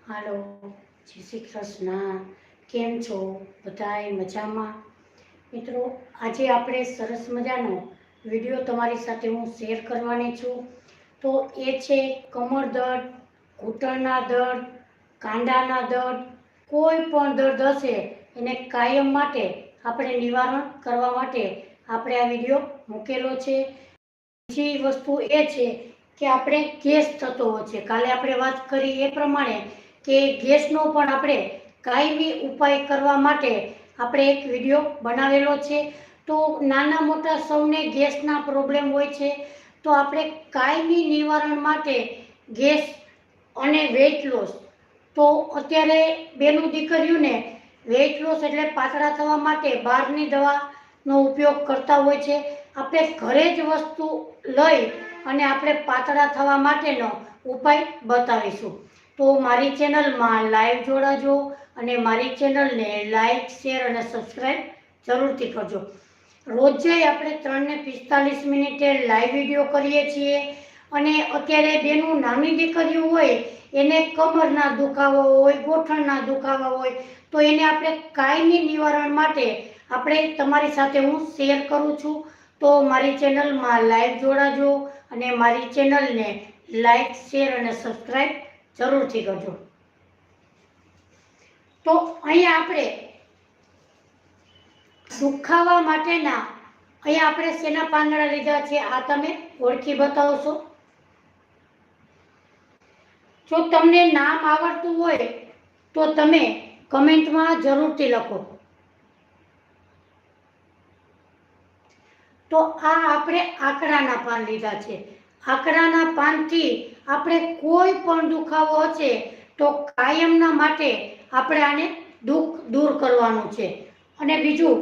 હાલો, જય શ્રી કૃષ્ણ. કેમ છો? બધાય મજામાં? મિત્રો, આજે આપણે સરસ મજાનો વિડીયો તમારી સાથે હું શેર કરવાની છું. તો એ છે કમર દર્દ, ઘૂંટણના દર્દ, કાંડાના દર્દ, કોઈ પણ દર્દ હશે એને કાયમ માટે આપણે નિવારણ કરવા માટે આપણે આ વિડીયો મૂકેલો છે. બીજી વસ્તુ એ છે કે આપણે ગેસ થતો હોય છે, કાલે આપણે વાત કરી એ પ્રમાણે કે ગેસનો પણ આપણે કાયમી ઉપાય કરવા માટે આપણે એક વિડીયો બનાવેલો છે. તો નાના મોટા સૌને ગેસના પ્રોબ્લેમ હોય છે, તો આપણે કાયમી નિવારણ માટે ગેસ અને વેઇટ લોસ, તો અત્યારે બેનું દીકરીઓને વેઇટ લોસ એટલે પાતળા થવા માટે બહારની દવાનો ઉપયોગ કરતા હોય છે. આપણે ઘરે જ વસ્તુ લઈ અને આપણે પાતળા થવા માટેનો ઉપાય બતાવીશું. તો મારી ચેનલમાં લાઈવ જોડાજો અને મારી ચેનલને લાઈક, શેર અને સબસ્ક્રાઈબ જરૂરથી કરજો. રોજે આપણે 3 ને 45 મિનિટે લાઈવ વિડીયો કરીએ છીએ. અને અત્યારે બેનું નાની દીકરીઓ હોય એને કમરના દુખાવો હોય, ગોઠણના દુખાવા હોય, તો એને આપણે કાયમી નિવારણ માટે આપણે તમારી સાથે હું શેર કરું છું. તો મારી ચેનલમાં લાઈવ જોડાજો અને મારી ચેનલને લાઈક, શેર અને સબસ્ક્રાઈબ જરૂરથી કરજો. તો અહીંયા આપણે દુખાવા માટેના અહીંયા આપણે શેના પાંદડા લીધા છે આ તમે ઓળખી બતાવશો? જો તમને નામ આવડતું હોય તો તમે કમેન્ટમાં જરૂરથી લખો. તો આ આપણે આકડાના પાન લીધા છે. આકડાના પાનથી આપણે કોઈ પણ દુખાવો હશે તો કાયમના માટે આપણે આને દુઃખ દૂર કરવાનું છે. અને બીજું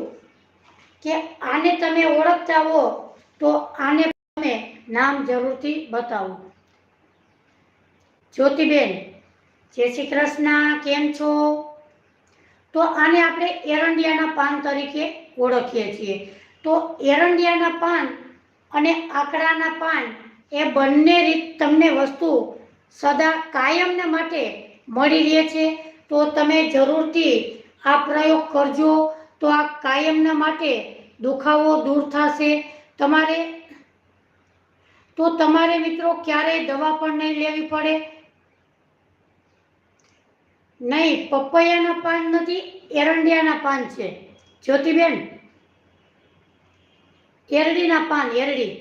કે આને તમે ઓળખતા હો તો આને તમે નામ જરૂરથી બતાવો. જ્યોતિબેન, જય શ્રી કૃષ્ણ. કેમ છો? તો આને આપણે એરંડિયાના પાન તરીકે ઓળખીએ છીએ. તો એરંડિયાના પાન અને આકડાના પાન એ બંને રીત તમને વસ્તુ સદા કાયમને માટે મળી રહે છે. તો તમે જરૂરથી આ પ્રયોગ કરજો. તો આ કાયમના માટે દુખાવો દૂર થશે. તમારે મિત્રો ક્યારેય દવા પણ નહીં લેવી પડે. નહીં, પપૈયાના પાન નથી, એરંડિયાના પાન છે જ્યોતિબેન. એરડીના પાન, એરડી.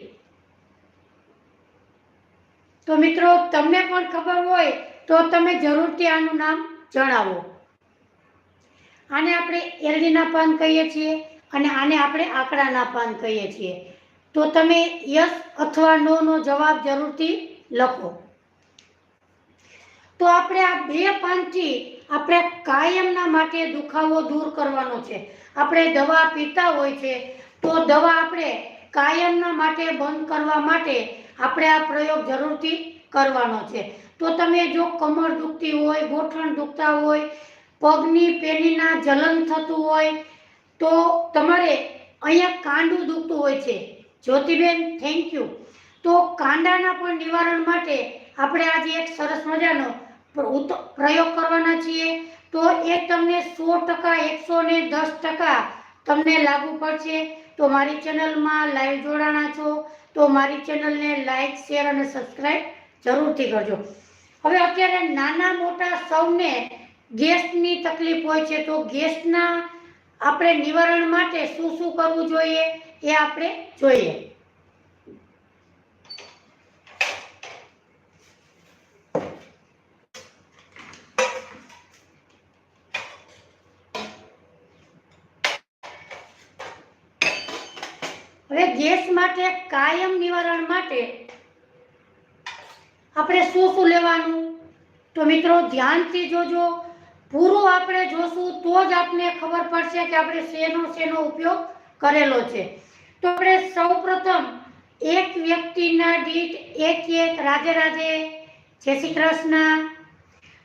તો મિત્રો તમને પણ ખબર હોય તો તમે જરૂરથી આનું નામ જણાવો. આને આપણે એરડીના પાન કહીએ છીએ અને આને આપણે આકડાના પાન કહીએ છીએ. તો તમે યસ અથવા નો નો જવાબ જરૂરથી લખો. તો આપણે આ બે પાનથી આપણે કાયમના માટે દુખાવો દૂર કરવાનો છે. આપણે દવા પીતા હોય છે તો દવા આપણે કાયમના માટે બંધ કરવા માટે આપણે આ પ્રયોગ જરૂરથી કરવાનો છે. તો તમે જો કમર દુખતી હોય, ગોઠણ દુખતા હોય, પગની પેલીના જલન થતું હોય, તો તમારે અહીંયા કાંડું દુખતું હોય છે જ્યોતિબેન, થેન્ક યુ. તો કાંડાના પણ નિવારણ માટે આપણે આજે એક સરસ મજાનો પ્રયોગ કરવાના છીએ. તો એ તમને 100%, 110% તમને લાગુ પડશે. તો મારી ચેનલમાં લાઈવ જોડાણા છો તો મારી ચેનલને લાઈક, શેર અને સબસ્ક્રાઈબ જરૂરથી કરજો. હવે અત્યારે નાના મોટા સૌને ગેસની તકલીફ હોય છે, તો ગેસના આપણે નિવારણ માટે શું શું કરવું જોઈએ એ આપણે જોઈએ. હવે ગેસ માટે કાયમ નિવારણ માટે આપણે શું શું લેવાનું? તો મિત્રો ધ્યાનથી જોજો. પૂરું આપણે જોશું તો જ આપને ખબર પડશે કે આપણે શેનો ઉપયોગ કરેલો છે. તો આપણે સૌપ્રથમ એક વ્યક્તિના દીઠ એક રાધે રાધે, જય શ્રી કૃષ્ણ.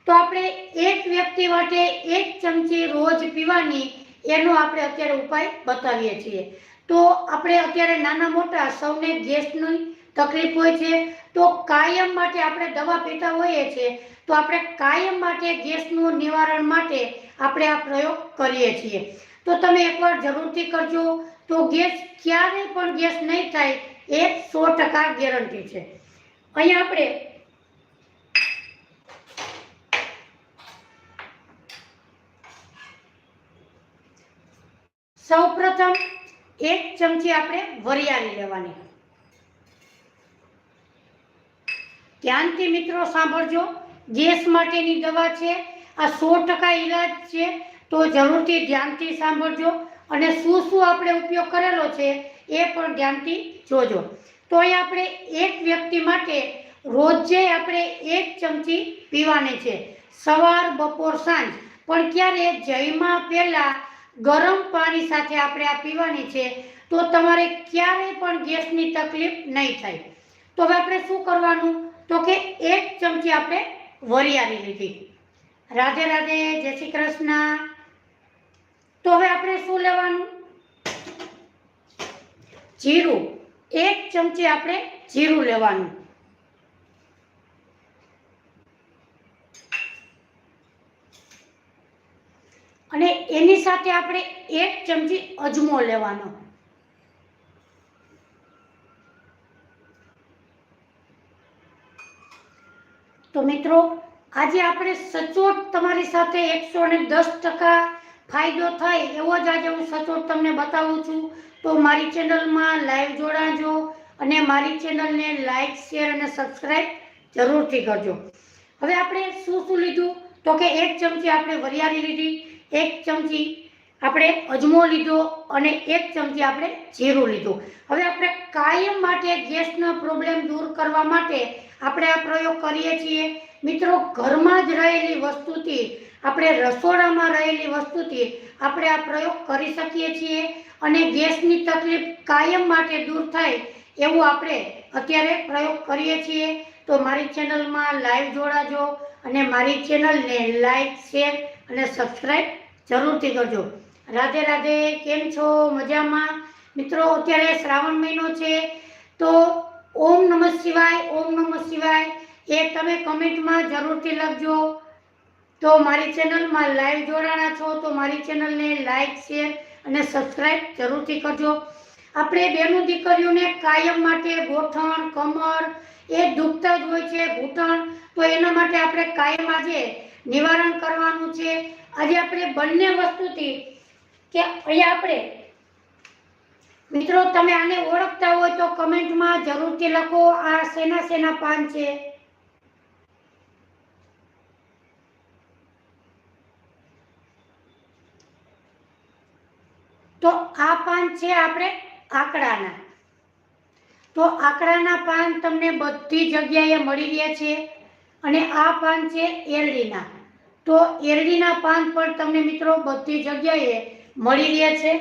તો આપણે એક વ્યક્તિ માટે 1 ચમચી રોજ પીવાની એનો આપણે અત્યારે ઉપાય બતાવીએ છીએ. તો આપણે અત્યારે નાના મોટા સૌને ગેસની તકલીફ હોય છે, તો કાયમ માટે આપણે દવા પીતા હોઈએ છીએ તો આપણે કાયમ માટે ગેસનું નિવારણ માટે આપણે આ પ્રયોગ કરીએ છીએ. તો તમે એકવાર જરૂરથી કરજો, તો ગેસ ક્યારેય પણ ગેસ નહીં થાય એ 100% ગેરંટી છે. અહીંયા આપણે સૌપ્રથમ 1 ચમચી આપણે વરિયાળી લેવાની. ધ્યાનથી મિત્રો સાંભળજો, ગેસ માટેની દવા છે, આ 100% ઈલાજ છે, તો જરૂરથી ધ્યાનથી સાંભળજો અને શું શું આપણે ઉપયોગ કરેલો છે એ પણ ધ્યાનથી જોજો. તો અહીં આપણે એક વ્યક્તિ માટે રોજે આપણે 1 ચમચી પીવાની છે, સવાર બપોર સાંજ. પણ ક્યારે જમ્યા પહેલા ગરમ પાણી સાથે આપણે આ પીવાની છે, તો તમારે ક્યારેય પણ ગેસની તકલીફ નહીં થાય. તો હવે આપણે શું કરવાનું, તો કે 1 ચમચી આપણે વરિયાળી લીધી. રાધે રાધે, જય શ્રી કૃષ્ણ. તો હવે આપણે શું લેવાનું, જીરું. 1 ચમચી આપણે જીરું લેવાનું. અને એની સાથે આપણે 1 ચમચી અજમો લેવાનો. તો મિત્રો આજે આપણે સચોટ તમારી સાથે 110% ફાયદો થાય એવો જ આજે હું સચોટ તમને બતાવું છું. તો મારી ચેનલમાં લાઈવ જોડાજો અને મારી ચેનલને લાઈક, શેર અને સબસ્ક્રાઈબ જરૂરથી કરજો. હવે આપણે શું શું લીધું, તો કે 1 ચમચી આપણે વરિયાળી લીધી, 1 ચમચી આપણે અજમો લીધો અને 1 ચમચી આપણે જીરું લીધું. હવે આપણે કાયમ માટે ગેસનો પ્રોબ્લેમ દૂર કરવા માટે આપણે આ પ્રયોગ કરીએ છીએ. મિત્રો ઘરમાં જ રહેલી વસ્તુથી, આપણે રસોડામાં રહેલી વસ્તુથી આપણે આ પ્રયોગ કરી શકીએ છીએ અને ગેસની તકલીફ કાયમ માટે દૂર થાય એવું આપણે અત્યારે પ્રયોગ કરીએ છીએ. તો મારી ચેનલમાં લાઈવ જોડાજો અને મારી ચેનલને લાઈક, શેર અને સબસ્ક્રાઈબ જરૂરથી કરજો. રાધે રાધે, કેમ છો? મજામાં? મિત્રો અત્યારે શ્રાવણ મહિનો છે, તો ઓમ નમઃ શિવાય, ઓમ નમઃ શિવાય એ તમે કમેન્ટમાં જરૂરથી લખજો. તો મારી ચેનલમાં લાઈવ જોડાણા છો તો મારી ચેનલને લાઈક, શેર અને સબસ્ક્રાઈબ જરૂરથી કરજો. આપણે બેનું દીકરીઓને કાયમ માટે ગોઠણ, કમર એ દુખતા જ હોય છે, ઘૂંટણ, તો એના માટે આપણે કાયમ આજે નિવારણ કરવાનું છે. આજે આપણે બંને વસ્તુથી, કે અહીંયા આપણે મિત્રો તમે આને ઓળખતા હોય તો કમેન્ટમાં જરૂરથી લખો, આ શેના શેના પાન છે. તો આ પાન છે આપણે આકડાના. તો આકડાના પાન તમને બધી જગ્યાએ મળી રહ્યા છે અને આ પાન છે એરડીના. તો એરડીના પાન પણ તમને મિત્રો બધી જગ્યાએ મળી રહ્યા છે.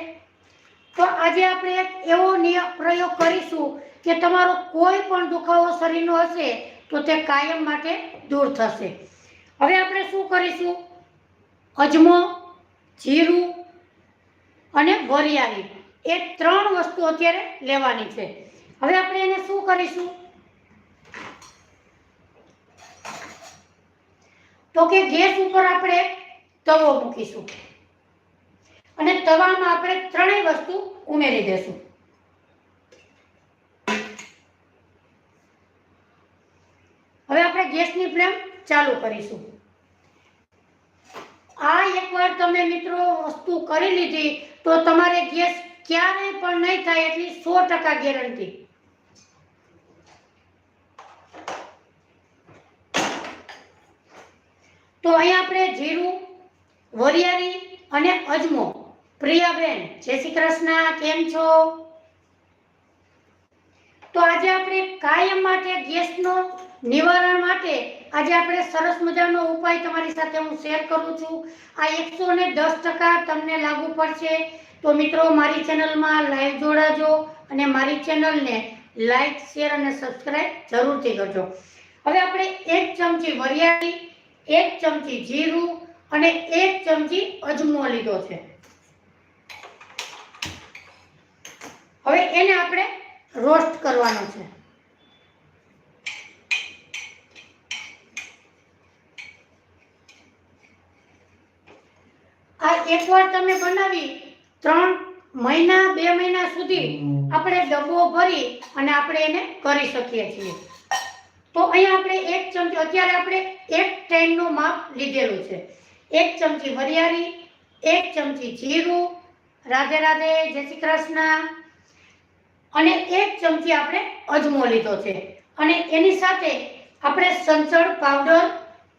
તો આજે આપણે એક એવો પ્રયોગ કરીશું કે તમારો કોઈ પણ દુખાવો શરીરનો હશે તો તે કાયમ માટે દૂર થશે. હવે આપણે શું કરીશું, અજમો, જીરું અને વરિયાળી એ 3 વસ્તુ અત્યારે લેવાની છે. હવે આપણે એને શું કરીશું, તો કે ગેસ ઉપર આપણે તવો મૂકીશું અને તવામાં આપણે 3 વસ્તુ ઉમેરી દેશું. હવે આપણે ગેસની ફ્લેમ ચાલુ કરીશું. આ એકવાર તમે મિત્રો વસ્તુ કરી લીધી તો તમારે ગેસ ક્યારેય પણ નહીં થાય એટલી 100% ગેરંટી. તો અહીંયા આપણે જીરું, વરિયાળી અને અજમો. પ્રિયાબેન, જય શ્રી કૃષ્ણ, કેમ છો? તો આજે આપણે કાયમ માટે ગેસનો નિવારણ માટે આજે આપણે સરસ મજાનો ઉપાય તમારી સાથે હું શેર કરું છું. આ 110% તમને લાગુ પડશે. તો મિત્રો મારી ચેનલમાં લાઈવ જોડાજો અને મારી ચેનલને લાઈક, શેર અને સબસ્ક્રાઈબ જરૂરથી કરજો. હવે આપણે 1 ચમચી વરિયાળી, 1 ચમચી જીરું અને 1 ચમચી અજમો લીધો છે. હવે એને આપણે રોસ્ટ કરવાનો છે. આ એકવાર તમે બનાવી 3 મહિના 2 મહિના સુધી આપણે ડબ્બો ભરી અને આપણે એને કરી શકીએ છીએ. તો અહીંયા આપણે 1 ચમચી, અત્યારે આપણે 1 ટાઈમનું માપ લીધેલું છે. 1 ચમચી વરિયાળી, 1 ચમચી જીરું, રાધે રાધે, જય શ્રી કૃષ્ણ, અને 1 ચમચી આપણે અજમો લીધો છે. અને એની સાથે આપણે સંચળ પાવડર,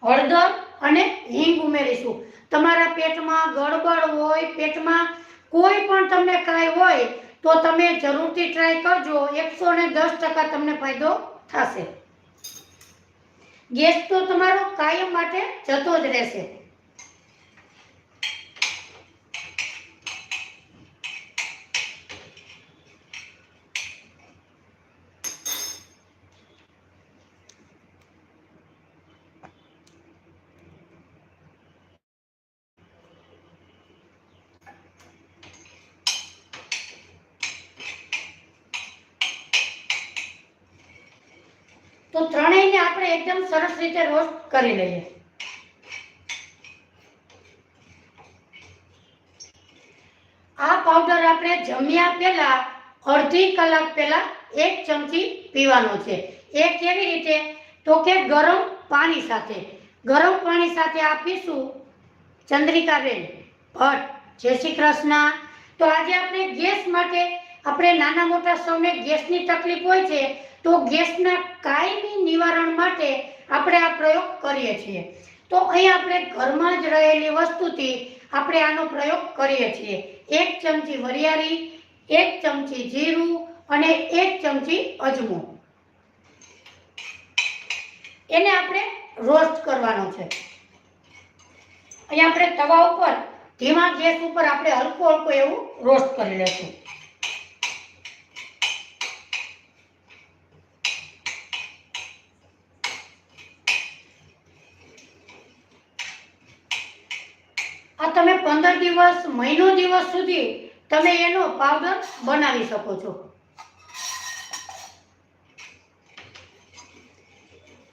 હળદર અને હિંગ ઉમેરીશું. તમારા પેટમાં ગડબડ હોય, પેટમાં કોઈ પણ તમને કાંઈ હોય તો તમે જરૂરથી ટ્રાય કરજો. 110% તમને ફાયદો થશે. ગેસ તો તમારો કાયમ માટે જતો જ રહેશે. તો ત્રણેયને આપણે એકદમ સરસ રીતે રોસ્ટ કરી લઈએ. આ પાવડર આપણે જમ્યા પહેલા અડધી કલાક પહેલા 1 ચમચી પીવાનો છે. એ કેવી રીતે? તો કે ગરમ પાણી સાથે. ગરમ પાણી સાથે આ પીશું. ચંદ્રિકાબેન ભટ્ટ, જય શ્રી કૃષ્ણ. તો આજે આપણે ગેસ માટે, આપણે નાના મોટા સૌને ગેસની તકલીફ હોય છે, તો ગેસના કાયમી નિવારણ માટે આપણે આ પ્રયોગ કરીએ છીએ. તો અહીં આપણે ઘરમાં જ રહેલી વસ્તુથી આપણે આનો પ્રયોગ કરીએ છીએ. 1 ચમચી વરિયાળી, 1 ચમચી જીરું અને 1 ચમચી અજમો, એને આપણે રોસ્ટ કરવાનો છે. અહીંયા આપણે તવા ઉપર ધીમા ગેસ ઉપર આપણે હલકો હલકો એવું રોસ્ટ કરી લેશું. આ તમે 15 દિવસ, મહિનો દિવસ સુધી તમે એનો પાવડર બનાવી શકો છો.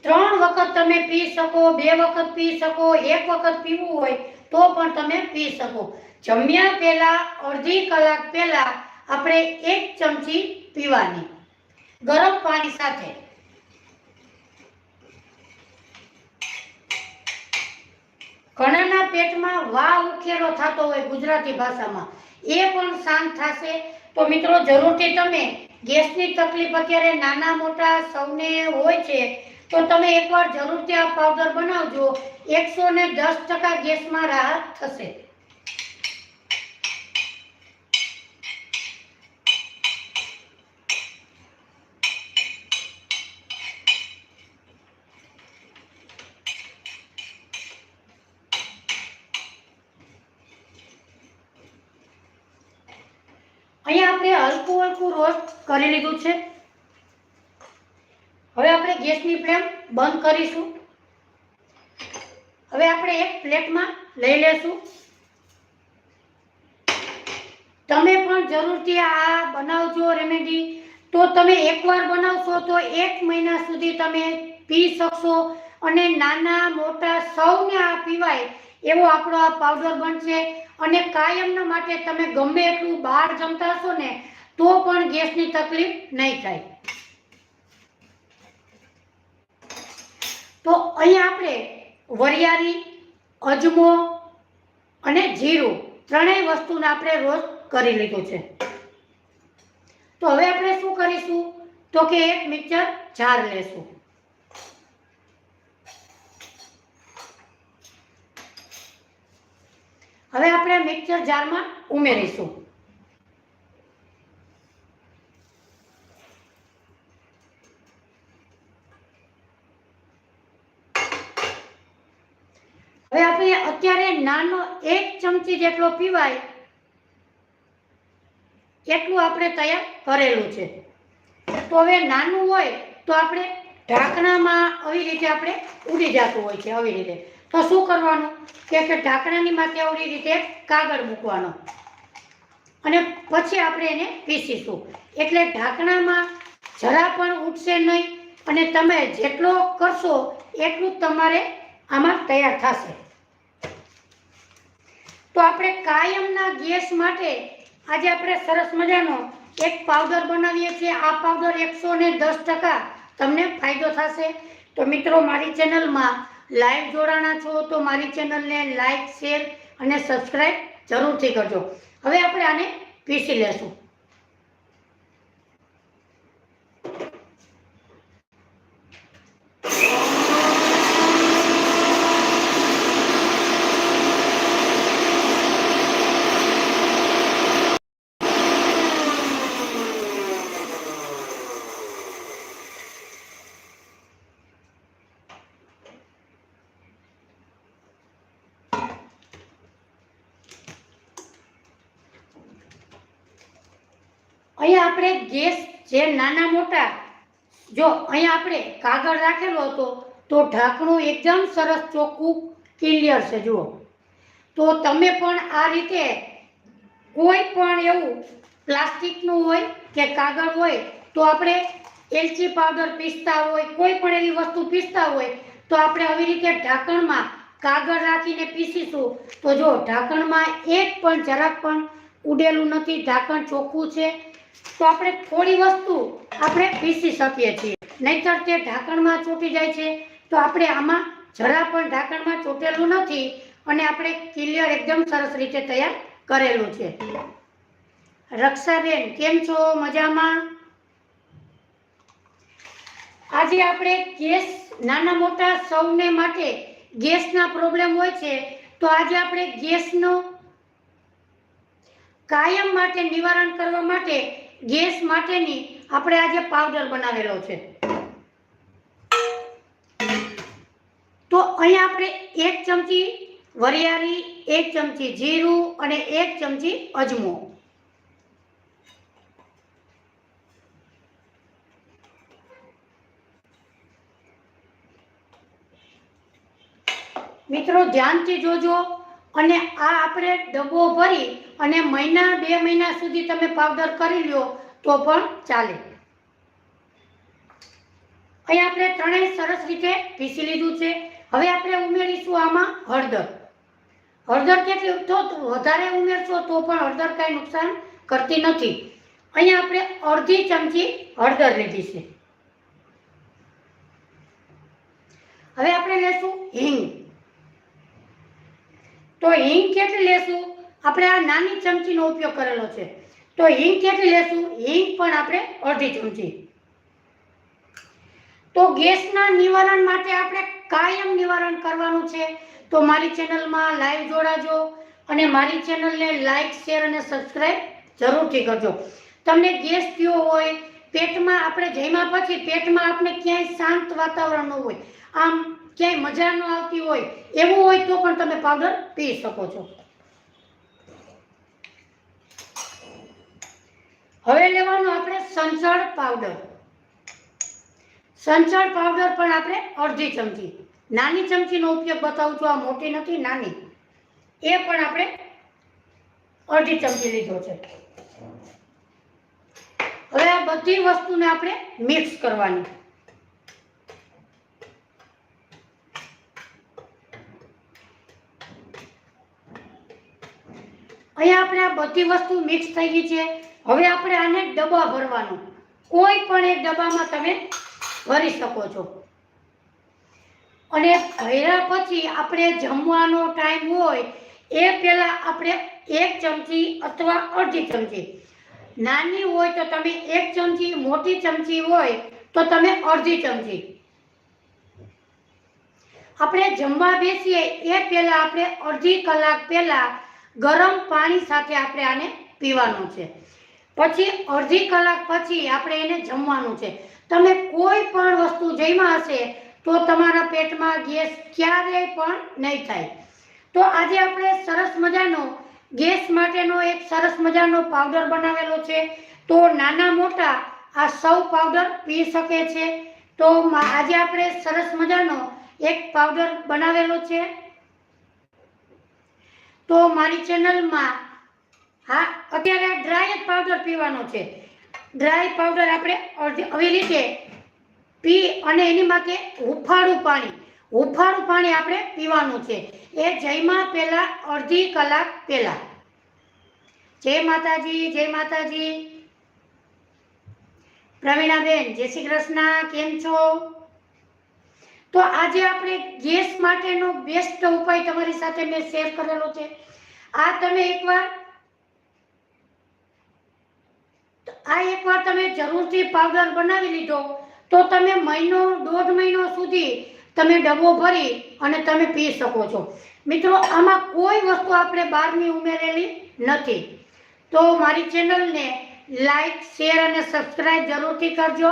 3 વખત તમે પી શકો, 2 વખત પી શકો, 1 વખત પીવું હોય તો પણ તમે પી શકો. જમ્યા પહેલા અડધી કલાક પહેલા આપણે 1 ચમચી પીવાની, ગરમ પાણી સાથે. ઘણાના પેટમાં વાહ ઉખેરો થતો હોય ગુજરાતી ભાષામાં, એ પણ શાંત થશે. તો મિત્રો જરૂરથી તમે ગેસની તકલીફ અત્યારે નાના મોટા સૌને હોય છે, તો તમે એકવાર જરૂરથી આ પાવડર બનાવજો. 110% ગેસમાં રાહત થશે. અહીંયા આપણે હલકું હલકું રોસ્ટ કરી લીધું છે. હવે આપણે ગેસની ફ્લેમ બંધ કરીશું. હવે આપણે એક પ્લેટમાં લઈ લેશું. તમે પણ જરૂરથી આ બનાવજો રેમેડી. તો તમે એકવાર બનાવશો તો 1 મહિના સુધી તમે પી શકશો, અને નાના મોટા સૌને આ પીવાય એવો આપણો આ પાવડર બનશે. અને કાયમના માટે તમે ગમે એટલું બહાર જમતા હશો ને તો પણ ગેસની તકલીફ નહીં થાય. તો અહીંયા આપણે વરિયાળી, અજમો અને જીરું ત્રણેય વસ્તુને આપણે રોસ્ટ કરી લીધું છે. તો હવે આપણે શું કરીશું? તો કે એક મિક્સર જાર લેશું. હવે આપણે મિક્સર જારમાં ઉમેરીશું. હવે આપણે અત્યારે નાનો 1 ચમચી જેટલો પીવાય એટલું આપણે તૈયાર કરેલું છે. તો હવે નાનું હોય તો આપણે ઢાંકણામાં આવી રીતે આપણે ઉડી જતું હોય છે, આવી રીતે. તો શું કરવાનું કે ઢાંકણાની માથે આવી રીતે કાગળ મૂકવાનો, અને પછી આપણે એને પીસીશું. એટલે ઢાંકણામાં જરા પણ ઉઠશે નહીં, અને તમે જેટલો કરશો એટલું તમારે આમાં તૈયાર થશે. તો આપણે કાયમના ગેસ માટે આજે આપણે સરસ મજાનો એક પાવડર બનાવીએ છીએ. આ પાવડર 110% તમને ફાયદો થશે. તો મિત્રો, મારી ચેનલમાં લાઈવ જોડાણા છો તો મારી ચેનલને લાઈક, શેર અને સબસ્ક્રાઈબ જરૂરથી કરજો. હવે આપણે આને પીસી લેશું. અહીંયા આપણે ગેસ જે નાના મોટા, જો અહીંયા આપણે કાગળ રાખેલો હતો તો ઢાંકણું એકદમ સરસ ચોખ્ખું ક્લિયર છે. જુઓ, તો તમે પણ આ રીતે કોઈ પણ એવું પ્લાસ્ટિકનું હોય કે કાગળ હોય તો આપણે એલચી પાવડર પીસતા હોય, કોઈ પણ એવી વસ્તુ પીસતા હોય તો આપણે આવી રીતે ઢાંકણમાં કાગળ રાખીને પીસીશું તો જો ઢાંકણમાં એક પણ જરાક પણ ઉડેલું નથી, ઢાંકણ ચોખ્ખું છે. તો આપણે થોડી વસ્તુ આપણે પીસી શકીએ છીએ, નહીતર તે ઢાંકણમાં ચોંટી જાય છે. તો આપણે આમાં જરા પણ ઢાંકણમાં ચોંટેલું નથી અને આપણે ક્લિયર એકદમ સરસ રીતે તૈયાર કરેલું છે. રક્ષાબેન, કેમ છો? મજામાં? આજે આપણે ગેસ નાના મોટા સૌને માટે ગેસના પ્રોબ્લેમ હોય છે, તો આજે આપણે ગેસનો કાયમ માટે નિવારણ કરવા માટે ગેસ માટેની આપણે આજે પાવડર બનાવેલો છે. તો અહીંયા આપણે 1 ચમચી વરિયાળી, 1 ચમચી જીરું અને 1 ચમચી અજમો. મિત્રો, ધ્યાનથી જોજો અને આ આપણે ડબ્બો ભરી અને મહિના 2 મહિના સુધી તમે પાવડર કરી લ્યો તો પણ ચાલે. અહીંયા આપણે ત્રણેય સરસ રીતે પીસી લીધું છે. હવે આપણે ઉમેરીશું આમાં હળદર. હળદર કેટલી તો વધારે ઉમેરશો તો પણ હળદર કાંઈ નુકસાન કરતી નથી. અહીંયા આપણે અડધી ચમચી હળદર લીધી છે. હવે આપણે લેશું હિંગ. તો હિંગ કેટલી લેશું? આપણે આ નાની ચમચીનો ઉપયોગ કરેલો છે. તો હિંગ કેટલી લેશું? હિંગ પણ આપણે અડધી ચમચી. તો ગેસના નિવારણ માટે આપણે કાયમ નિવારણ કરવાનું છે. તો મારી ચેનલમાં લાઈવ જોડાજો અને મારી ચેનલને લાઈક, શેર અને સબસ્ક્રાઈબ જરૂરથી કરજો. તમને ગેસ થયો હોય, પેટમાં આપણે જમ્યા પછી પેટમાં આપણે ક્યાંય શાંત વાતાવરણ ન હોય, આમ ક્યાંય મજા ન આવતી હોય, એવું હોય તો પણ તમે પાવડર પી શકો છો. હવે લેવાનું આપણે સંચળ પાવડર. સંચળ પાવડર પણ આપણે અડધી ચમચી, નાની ચમચીનો ઉપયોગ બતાવું છું, આ મોટી નથી, નાની, એ પણ આપણે અડધી ચમચી લીધો છે. હવે આ બધી વસ્તુને આપણે મિક્સ કરવાની. અહીંયા આપણે આ બધી વસ્તુ મિક્સ થઈ ગઈ છે. હવે આપણે આને ડબ્બા ભરવાનું, કોઈ પણ એક ડબ્બામાં તમે ભરી શકો છો. અને ભર્યા પછી આપણે જમવાનો ટાઈમ હોય એ પહેલા આપણે 1 ચમચી અથવા અડધી ચમચી, નાની હોય તો તમે 1 ચમચી, મોટી ચમચી હોય તો તમે અડધી ચમચી, આપણે જમવા બેસીએ એ પહેલા આપણે અડધી કલાક પહેલા ગરમ પાણી સાથે આપણે આને પીવાનું છે. પછી અડધી કલાક પછી આપણે એને જમવાનું છે. તમે કોઈ પણ વસ્તુ જમ્યા હશે તો તમારા પેટમાં ગેસ ક્યારેય પણ નહીં થાય. તો આજે આપણે સરસ મજાનો ગેસ માટેનો એક સરસ મજાનો પાવડર બનાવેલો છે. તો નાના મોટા આ સૌ પાવડર પી શકે છે. તો આજે આપણે સરસ મજાનો એક પાવડર બનાવેલો છે. તો મારી ચેનલમાં અત્યારે ડ્રાય પાવડર પીવાનો છે. ડ્રાય પાવડર આપણે આવી રીતે પી અને એની માટે હુંફાળું પાણી આપણે પીવાનું છે. એ જમ્યા પહેલા અડધી કલાક પહેલા. જય માતાજી, જય માતાજી. પ્રવીણાબેન જય શ્રી કૃષ્ણ, કેમ છો? તો આજે આપણે ગેસ માટેનો બેસ્ટ ઉપાય તમારી સાથે મેં શેર કરેલો છે. આ એકવાર તમે જરૂરથી પાવડર બનાવી લીધો તો તમે મહિનો 1.5 મહિનો સુધી તમે ડબ્બો ભરી અને તમે પી શકો છો. મિત્રો, આમાં કોઈ વસ્તુ આપણે બહારની ઉમેરેલી નથી. તો મારી ચેનલને લાઈક, શેર અને સબસ્ક્રાઇબ જરૂરથી કરજો.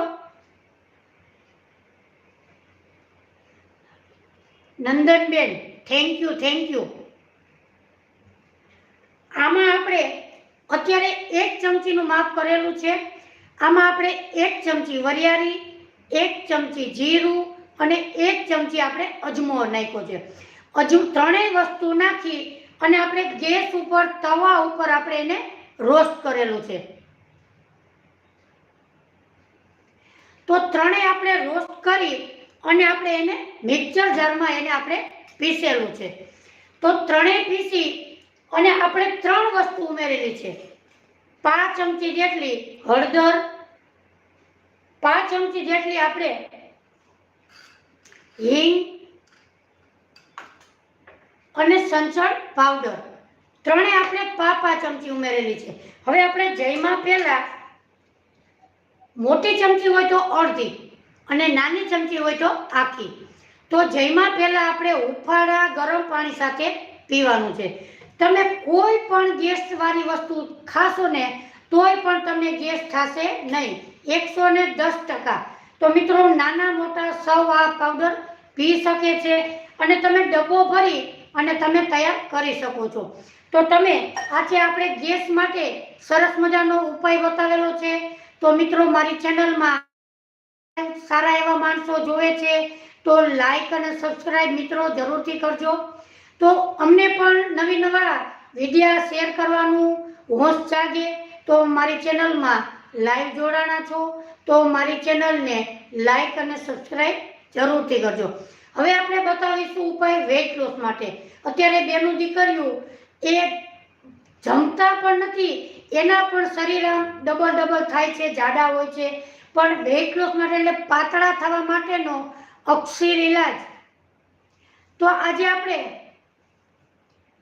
નંદનબેન થેન્ક યુ. આમાં આપણે અત્યારે 1 ચમચીનું માપ કરેલું છે. આમાં આપણે 1 ચમચી વરિયાળી, 1 ચમચી જીરું અને 1 ચમચી આપણે અજમો નાખ્યો છે. ત્રણેય વસ્તુ નાખી અને આપણે ગેસ ઉપર, તવા ઉપર આપણે એને રોસ્ટ કરેલું છે. તો ત્રણેય આપણે રોસ્ટ કરી અને આપણે એને મિક્સર જારમાં એને આપણે પીસેલું છે. તો ત્રણેય પીસી અને આપણે 3 વસ્તુ ઉમેરેલી છે. 5 ચમચી જેટલી હળદર, 5 ચમચી જેટલી આપણે હિંગ અને સંચળ પાવડર, ત્રણેય આપણે 5 ચમચી ઉમેરેલી છે. હવે આપણે જયમાં પહેલા મોટી ચમચી હોય તો અડધી અને નાની ચમચી હોય તો આખી. તો જયમાં પહેલા આપણે હુંફાળા ગરમ પાણી સાથે પીવાનું છે. તમે કોઈ પણ ગેસવાળી વસ્તુ ખાશો ને તોય પણ તમને ગેસ થશે નહીં, 110%. તો મિત્રો, નાના મોટા સૌ આ પાવડર પી શકે છે અને તમે ડબ્બો ભરી અને તમે તૈયાર કરી શકો છો. તો તમે આજે આપણે ગેસ માટે સરસ મજાનો ઉપાય બતાવેલો છે. તો મિત્રો, મારી ચેનલમાં સારા એવા માણસો જોવે છે તો લાઈક અને સબસ્ક્રાઇબ મિત્રો જરૂરથી કરજો. તો અમને પણ નવા વિડીયા શેર કરવાનું હોશ જાગે. તો મારી ચેનલમાં લાઈવ જોડાણા છો તો મારી ચેનલને લાઈક અને સબસ્ક્રાઇબ જરૂરથી કરજો. હવે આપણે બતાવીશું ઉપાય વેઇટ લોસ માટે. અત્યારે બેનું દીકરીઓ એ જમતા પણ નથી, એના પણ શરીર આમ ડબલ થાય છે, જાડા હોય છે. પણ વેઇટ લોસ માટે એટલે પાતળા થવા માટેનો અક્ષીર ઇલાજ. તો આજે આપણે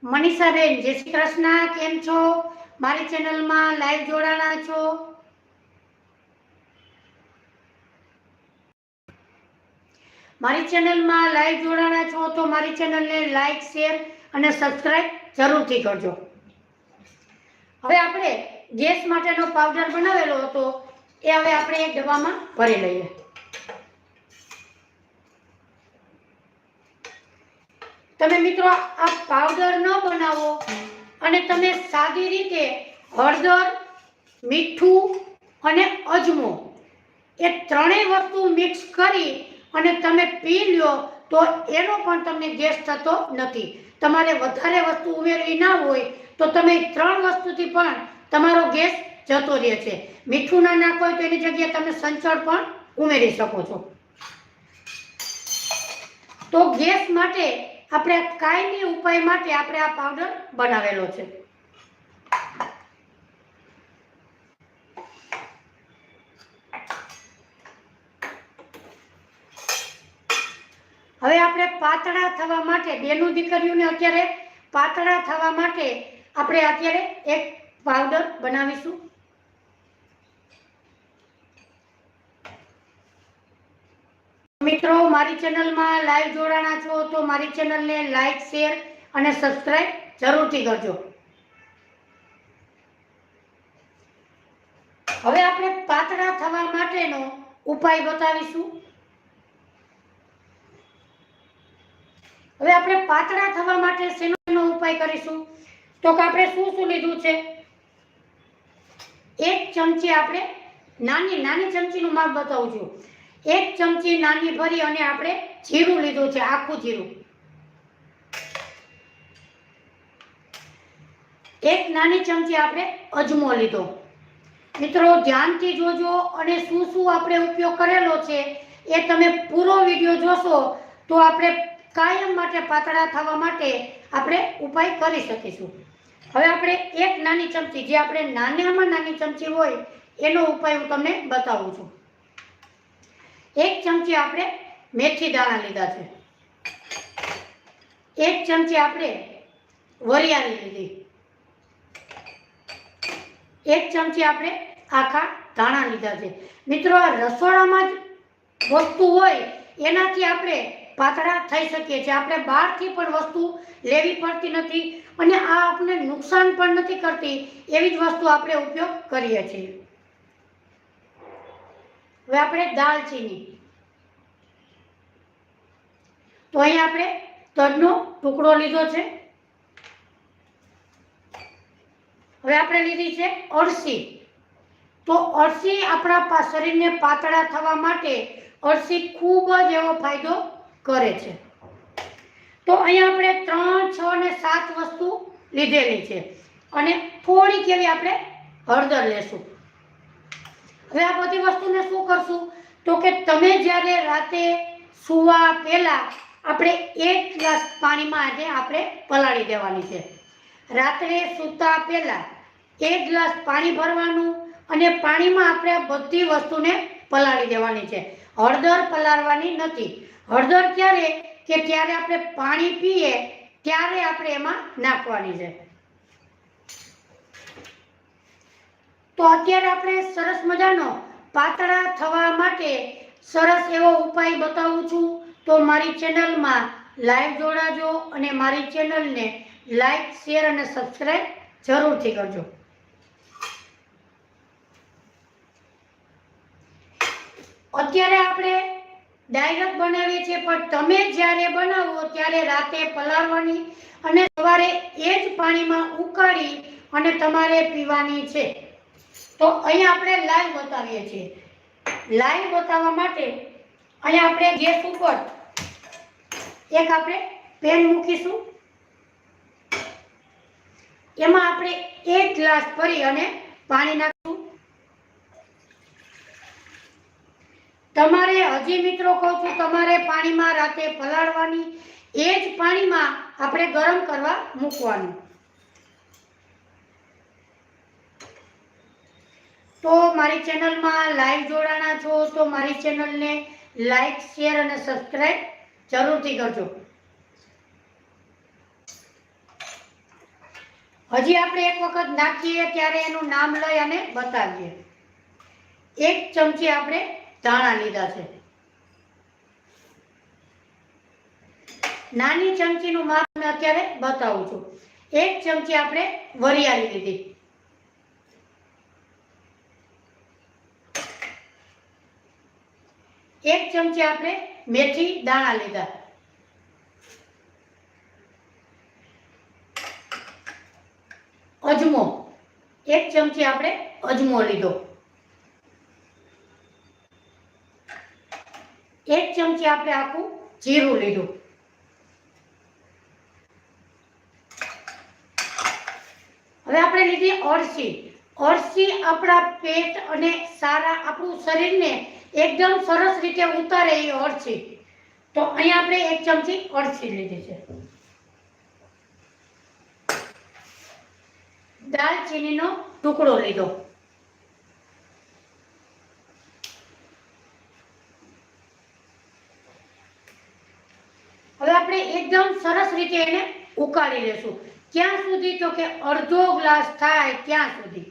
મનીષાબેન જય શ્રી કૃષ્ણ, કેમ છો? મારી ચેનલમાં લાઈવ જોડાણા છો? મારી ચેનલમાં લાઈવ જોડાણા છો તો મારી ચેનલને લાઈક, શેર અને સબસ્ક્રાઇબ જરૂરથી કરજો. હવે આપણે ગેસ માટેનો પાવડર બનાવેલો હતો એ હવે આપણે એક ડબ્બામાં ભરી લઈએ. તમે મિત્રો આ પાવડર ન બનાવો અને તમે સાદી રીતે હળદર, મીઠું અને અજમો એ ત્રણેય વસ્તુ મિક્સ કરી અને તમે પી લ્યો તો એનો પણ તમને ગેસ થતો નથી. તમારે વધારે વસ્તુ ઉમેરવી ના હોય તો તમે 3 વસ્તુથી પણ તમારો ગેસ જતો રહે છે. મીઠું ના નાખો તો એની જગ્યાએ તમે સંચળ પણ ઉમેરી શકો છો. તો ગેસ માટે આપણે કાયમી ઉપાય માટે આપણે આ પાવડર બનાવેલો છે. હવે આપણે પાતળા થવા માટે, બેનું દીકરીઓને અત્યારે પાતળા થવા માટે આપણે અત્યારે એક પાવડર બનાવીશું. મિત્રો, મારી ચેનલમાં લાઈવ જોડાણા છો તો મારી ચેનલને લાઈક, શેર અને સબસ્ક્રાઇબ જરૂરથી કરજો. હવે આપણે પાતળા થવા માટેનો ઉપાય બતાવીશું. હવે આપણે પાતળા થવા માટે શેનો ઉપાય કરીશું? તો કે આપણે શું લીધું છે? 1 ચમચી આપણે નાની ચમચીનું માપ બતાવું છું. 1 ચમચી નાની ભરી અને આપણે જીરું લીધું છે, આખું જીરું. 1 નાની ચમચી આપણે અજમો લીધો. મિત્રો, ધ્યાનથી જોજો અને શું આપણે ઉપયોગ કરેલો છે એ તમે પૂરો વિડીયો જોશો તો આપણે કાયમ માટે પાતળા થવા માટે આપણે ઉપાય કરી શકીશું. હવે આપણે એક નાની ચમચી, જે આપણે નાનામાં નાની ચમચી હોય એનો ઉપાય હું તમને બતાવું છું. એક ચમચી આપણે મેથી દાણા લીધા છે, એક ચમચી આપણે વરિયાળી લીધી, એક ચમચી આપણે આખા ધાણા લીધા છે. મિત્રો, આ રસોડામાં જ વસ્તુ હોય એનાથી આપણે પાતળા થઈ શકીએ છીએ. આપણે બહારથી પણ વસ્તુ લેવી પડતી નથી અને આ આપણે નુકસાન પણ નથી કરતી, એવી જ વસ્તુ આપણે ઉપયોગ કરીએ છીએ. હવે આપણે દાલચીની, તો અહીંયા આપણે તજનો ટુકડો લીધો છે. હવે આપણે લીધી છે અળસી. તો અળસી આપણા શરીરને પાતળા થવા માટે અળસી ખૂબ જ એવો ફાયદો કરે છે. તો અહીંયા આપણે 3, 6 અને 7 વસ્તુ લીધેલી છે અને થોડીક એવી આપણે હળદર લેશું. હવે આ બધી વસ્તુને શું કરશું, તો કે તમે જ્યારે રાતે સૂવા પહેલા આપણે 1 ગ્લાસ પાણીમાં આજે આપણે પલાળી દેવાની છે. રાત્રે સૂતા પહેલા 1 ગ્લાસ પાણી ભરવાનું અને પાણીમાં આપણે બધી વસ્તુને પલાળી દેવાની છે. હળદર પલાળવાની નથી. હળદર ક્યારે, કે ત્યારે આપણે પાણી પીએ ત્યારે આપણે એમાં નાખવાની છે. તો અત્યારે આપણે સરસ મજાનો પાતળા થવા માટે સરસ એવો ઉપાય બતાવું છું. તો મારી ચેનલમાં લાઈવ જોડાજો અને મારી ચેનલને લાઈક, શેર અને સબસ્ક્રાઈબ જરૂરથી કરજો. અત્યારે આપણે ડાયરેક્ટ બનાવીએ છીએ, પણ તમે જ્યારે બનાવો ત્યારે રાતે પલાળવાની અને સવારે એ જ પાણીમાં ઉકાળી અને તમારે પીવાની છે. તો અહીંયા આપણે લાઈવ બતાવીએ છીએ. લાઈવ બતાવવા માટે અહીંયા આપણે ગેસ ઉપર એક આપણે પેન મૂકીશું. એમાં આપણે 1 ગ્લાસ ભરી અને પાણી નાખીશું. તમારે હજી મિત્રો કહું છું, તમારે પાણીમાં રાતે પલાળવાની, એ જ પાણીમાં આપણે ગરમ કરવા મૂકવાનું. તો મારી ચેનલમાં લાઈવ જોડાણા છો તો મારી ચેનલને લાઈક, શેર અને સબસ્ક્રાઈબ જરૂરથી કરજો. હજી આપણે એક વખત નાખીએ ત્યારે એનું નામ લઈ અને બતાવીએ. 1 ચમચી આપણે ધાણા લીધા છે. નાની ચમચીનું માપ મેં અત્યારે બતાવું છું. 1 ચમચી આપણે વરિયાળી લીધી, 1 ચમચી આપણે મેથી દાણા લીધા, અજમો 1 ચમચી આપણે અજમો લીધો, 1 ચમચી આપણે આખું જીરું લીધું. હવે આપણે લીધી અળસી. અળસી આપણા પેટ અને સારા આપણું શરીરને એકદમ સરસ રીતે ઉતારે એ અળસી. તો અહીંયા આપણે 1 ચમચી અળસી લીધી છે. દાલચીનીનો ટુકડો લીધો. હવે આપણે એકદમ સરસ રીતે એને ઉકાળી લેશું. ક્યાં સુધી, તો કે અડધો ગ્લાસ થાય ત્યાં સુધી.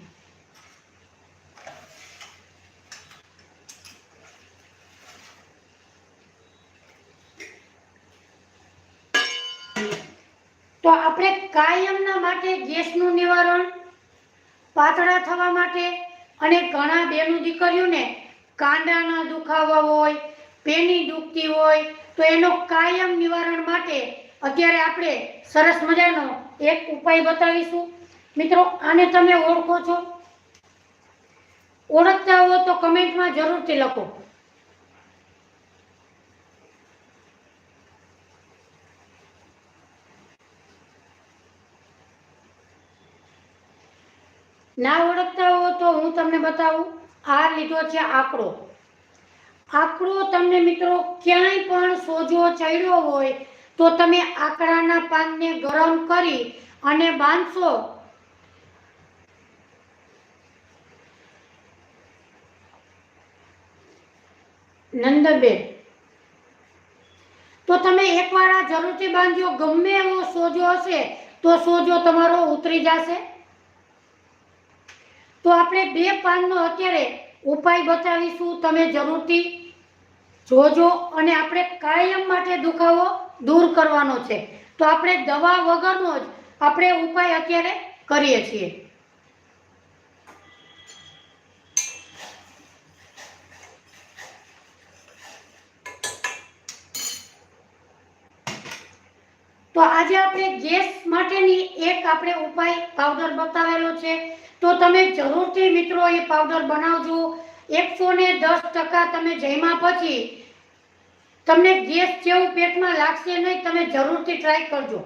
તો આપણે કાયમના માટે ગેસનું નિવારણ, પાતળા થવા માટે અને ઘણા બેનું દીકરીઓને કાંડાના દુખાવા હોય, પેની દુખતી હોય, તો એનો કાયમ નિવારણ માટે અત્યારે આપણે સરસ મજાનો એક ઉપાય બતાવીશું. મિત્રો, આને તમે ઓળખો છો? ઓળખતા હો તો કમેન્ટમાં જરૂરથી લખો. ના ઓળખતા હો તો હું તમને બતાવું. આ લીધો છે આકડો. આકડો તમને મિત્રો ક્યાંય પણ સોજો ચડ્યો હોય તો તમે આકડાના પાનને ગરમ કરી અને બાંધશો નંદબેન, તો તમે એકવાર આ જરૂરથી બાંધજો. ગમે એવો સોજો હશે તો સોજો તમારો ઉતરી જશે. તો આપણે 2 પાનનો અત્યારે ઉપાય બતાવીશું, તમે જરૂરથી જોજો. અને આપણે કાયમ માટે દુખાવો દૂર કરવાનો છે, તો આપણે દવા વગરનો જ આપણે ઉપાય અત્યારે કરીએ છીએ. તો આજે આપણે ગેસ માટેની એક આપણે ઉપાય પાવડર બતાવેલો છે, તો તમે જરૂરથી મિત્રો એ પાવડર બનાવજો. 110% તમે જમ્યા પછી તમને ગેસ જેવું પેટમાં લાગશે નહીં. તમે જરૂરથી ટ્રાય કરજો.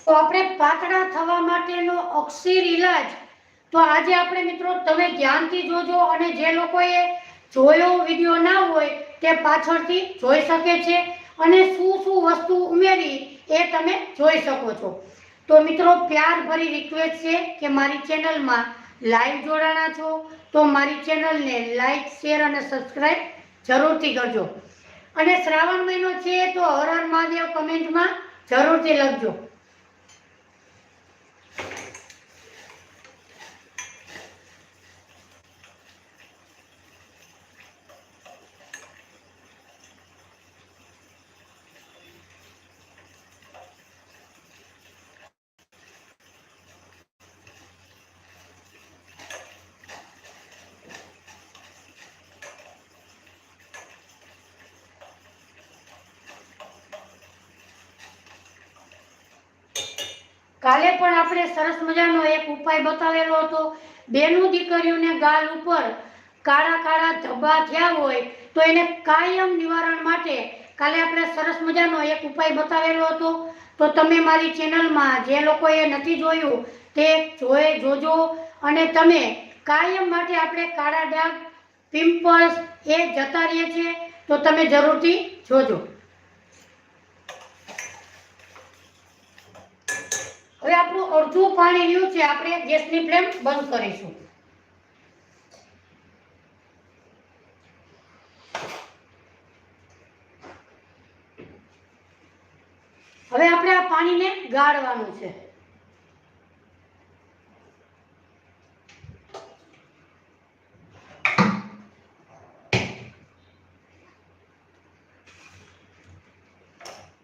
તો આપણે પાતળા થવા માટેનો અક્ષીર ઈલાજ, તો આજે આપણે મિત્રો તમે ધ્યાનથી જોજો. અને જે લોકોએ જોયો વિડીયો ના હોય તે પાછળથી જોઈ શકે છે, અને શું શું વસ્તુ ઉમેરી એ તમે જોઈ શકો છો. તો મિત્રો પ્યાર ભરી રિક્વેસ્ટ છે કે મારી ચેનલમાં લાઈવ જોડાણા છો તો મારી ચેનલને લાઈક, શેર અને સબસ્ક્રાઈબ જરૂરથી કરજો. અને શ્રાવણ મહિનો છે તો હર હર મહાદેવ કમેન્ટમાં જરૂરથી લખજો. કાલે પણ આપણે સરસ મજાનો એક ઉપાય બતાવેલો હતો. બેનું દીકરીઓને ગાલ ઉપર કાળા કાળા ધબ્બા થયા હોય તો એને કાયમ નિવારણ માટે કાલે આપણે સરસ મજાનો એક ઉપાય બતાવેલો હતો. તો તમે મારી ચેનલમાં જે લોકોએ નથી જોયું તે જોજો. અને તમે કાયમ માટે આપણે કાળા ડાઘ, પિમ્પલ્સ એ જતા રહે છે, તો તમે જરૂરથી જોજો. હવે આપણું અડધું પાણી રહ્યું છે, આપણે ગેસની ફ્લેમ બંધ કરીશું. હવે આપણે આ પાણીને ગાળવાનું છે.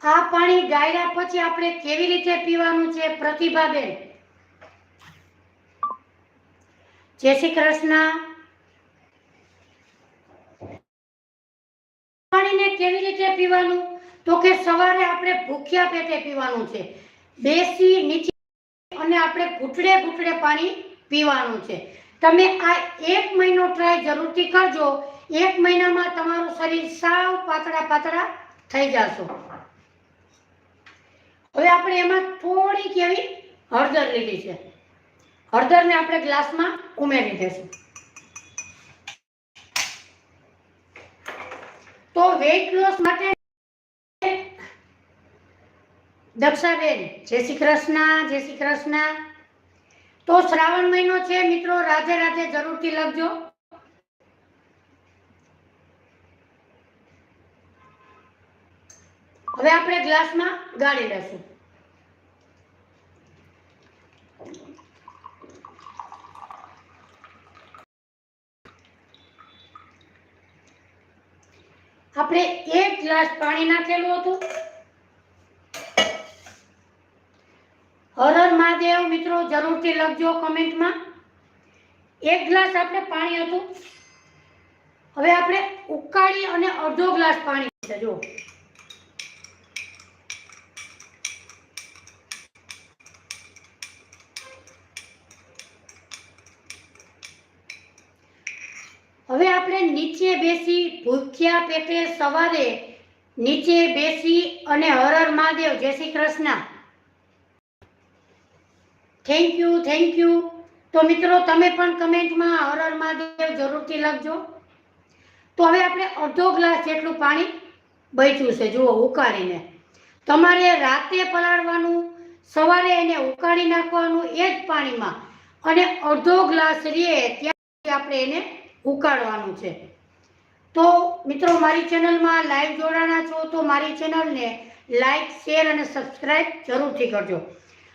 આ પાણી ગાળ્યા પછી આપણે કેવી રીતે પીવાનું છે, પ્રતિભાબેન? જય શ્રી કૃષ્ણ. પાણીને કેવી રીતે પીવાનું? તો કે સવારે આપણે ભૂખ્યા પેટે પીવાનું છે. બેસી નીચે અને આપણે ઘૂંટડે ઘૂંટડે પાણી પીવાનું છે. તમે આ 1 મહિનો ટ્રાય જરૂરથી કરજો. 1 મહિનામાં તમારું શરીર સાવ પાતળા થઈ જશે. હવે આપણે એમાં થોડીક એવી હળદર લીધી છે. હળદરને આપણે ગ્લાસમાં ઉમેરી દઈશું. તો વેઇટ લોસ માટે દક્ષાબેન, જય શ્રી કૃષ્ણ. જય શ્રી કૃષ્ણ. તો શ્રાવણ મહિનો છે મિત્રો, રાધે રાધે જરૂરથી લખજો. હવે આપણે ગ્લાસમાં ગાળી લેશું. આપણે 1 ગ્લાસ પાણી નાખેલું હતું. હર હર મહાદેવ મિત્રો જરૂરથી લખજો કમેન્ટમાં. 1 ગ્લાસ આપણે પાણી હતું. હવે આપણે ઉકાળી અને અડધો ગ્લાસ પાણી છે. જો હવે આપણે નીચે બેસી ભૂખ્યા પેટે સવારે નીચે બેસી અને હર હર મહાદેવ, જય શ્રી કૃષ્ણ. Thank you. તો મિત્રો તમે પણ કમેન્ટમાં હર હર મહાદેવ જરૂરથી લખજો. તો હવે આપણે અડધો ગ્લાસ જેટલું પાણી બચ્યું છે, જુઓ ઉકાળીને. તમારે રાતે પલાળવાનું, સવારે એને ઉકાળી નાખવાનું એ જ પાણીમાં, અને અડધો ગ્લાસ રહે ત્યાં આપણે એને ઉકાળવાનું છે. તો મિત્રો, મારી ચેનલમાં લાઈવ જોડાણા છો તો મારી ચેનલને લાઈક, શેર અને સબસ્ક્રાઈબ જરૂરથી કરજો.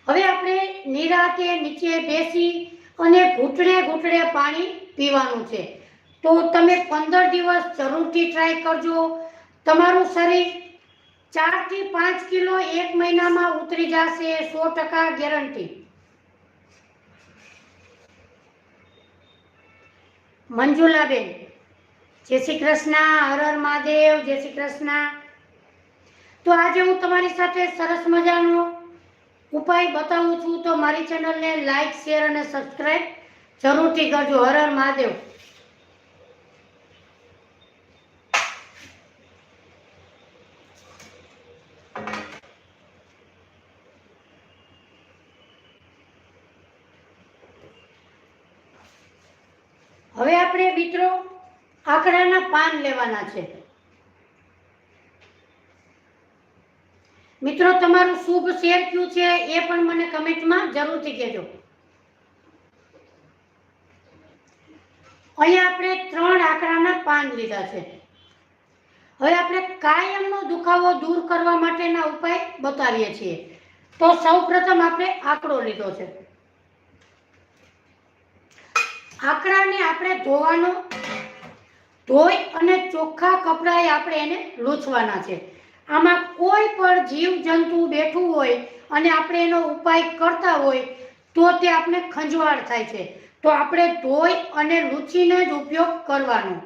હવે આપણે નિરાંતે નીચે બેસી અને ઘૂંટડે ઘૂંટડે પાણી પીવાનું છે. તો તમે 15 દિવસ જરૂરથી ટ્રાય કરજો. તમારું શરીર 4 થી 5 કિલો 1 મહિનામાં ઉતરી જશે, 100% ગેરંટી. મંજુલાબેન, જય શ્રી કૃષ્ણ. હર હર મહાદેવ. જય શ્રી કૃષ્ણ. તો આજે હું તમારી સાથે સરસ મજાનો ઉપાય બતાવું છું, તો મારી ચેનલને લાઈક, શેર અને સબસ્ક્રાઈબ જરૂરથી કરજો. હર હર મહાદેવ. હવે આપણે મિત્રો આકડાના પાન લેવાના છે. મિત્રો, તમારું શુભ શેર કયું છે એ પણ મને કમેન્ટમાં જરૂરથી કહેજો. અહીંયા આપણે 3 આકડાના પાન લીધા છે. હવે આપણે કાયમનો દુખાવો દૂર કરવા માટેના ઉપાય બતાવીએ છીએ. તો સૌપ્રથમ આપણે આકડો લીધો છે. આકડાને આપણે ધોઈ અને ચોખ્ખા કપડાએ આપણે એને લૂછવાના છે. આમાં કોઈ પણ જીવ જંતુ બેઠું હોય અને આપણે એનો ઉપાય કરતા હોય તો તે આપણે ખંજવાળ થાય છે. તો આપણે ધોઈ અને લૂછીને જ ઉપયોગ કરવાનો.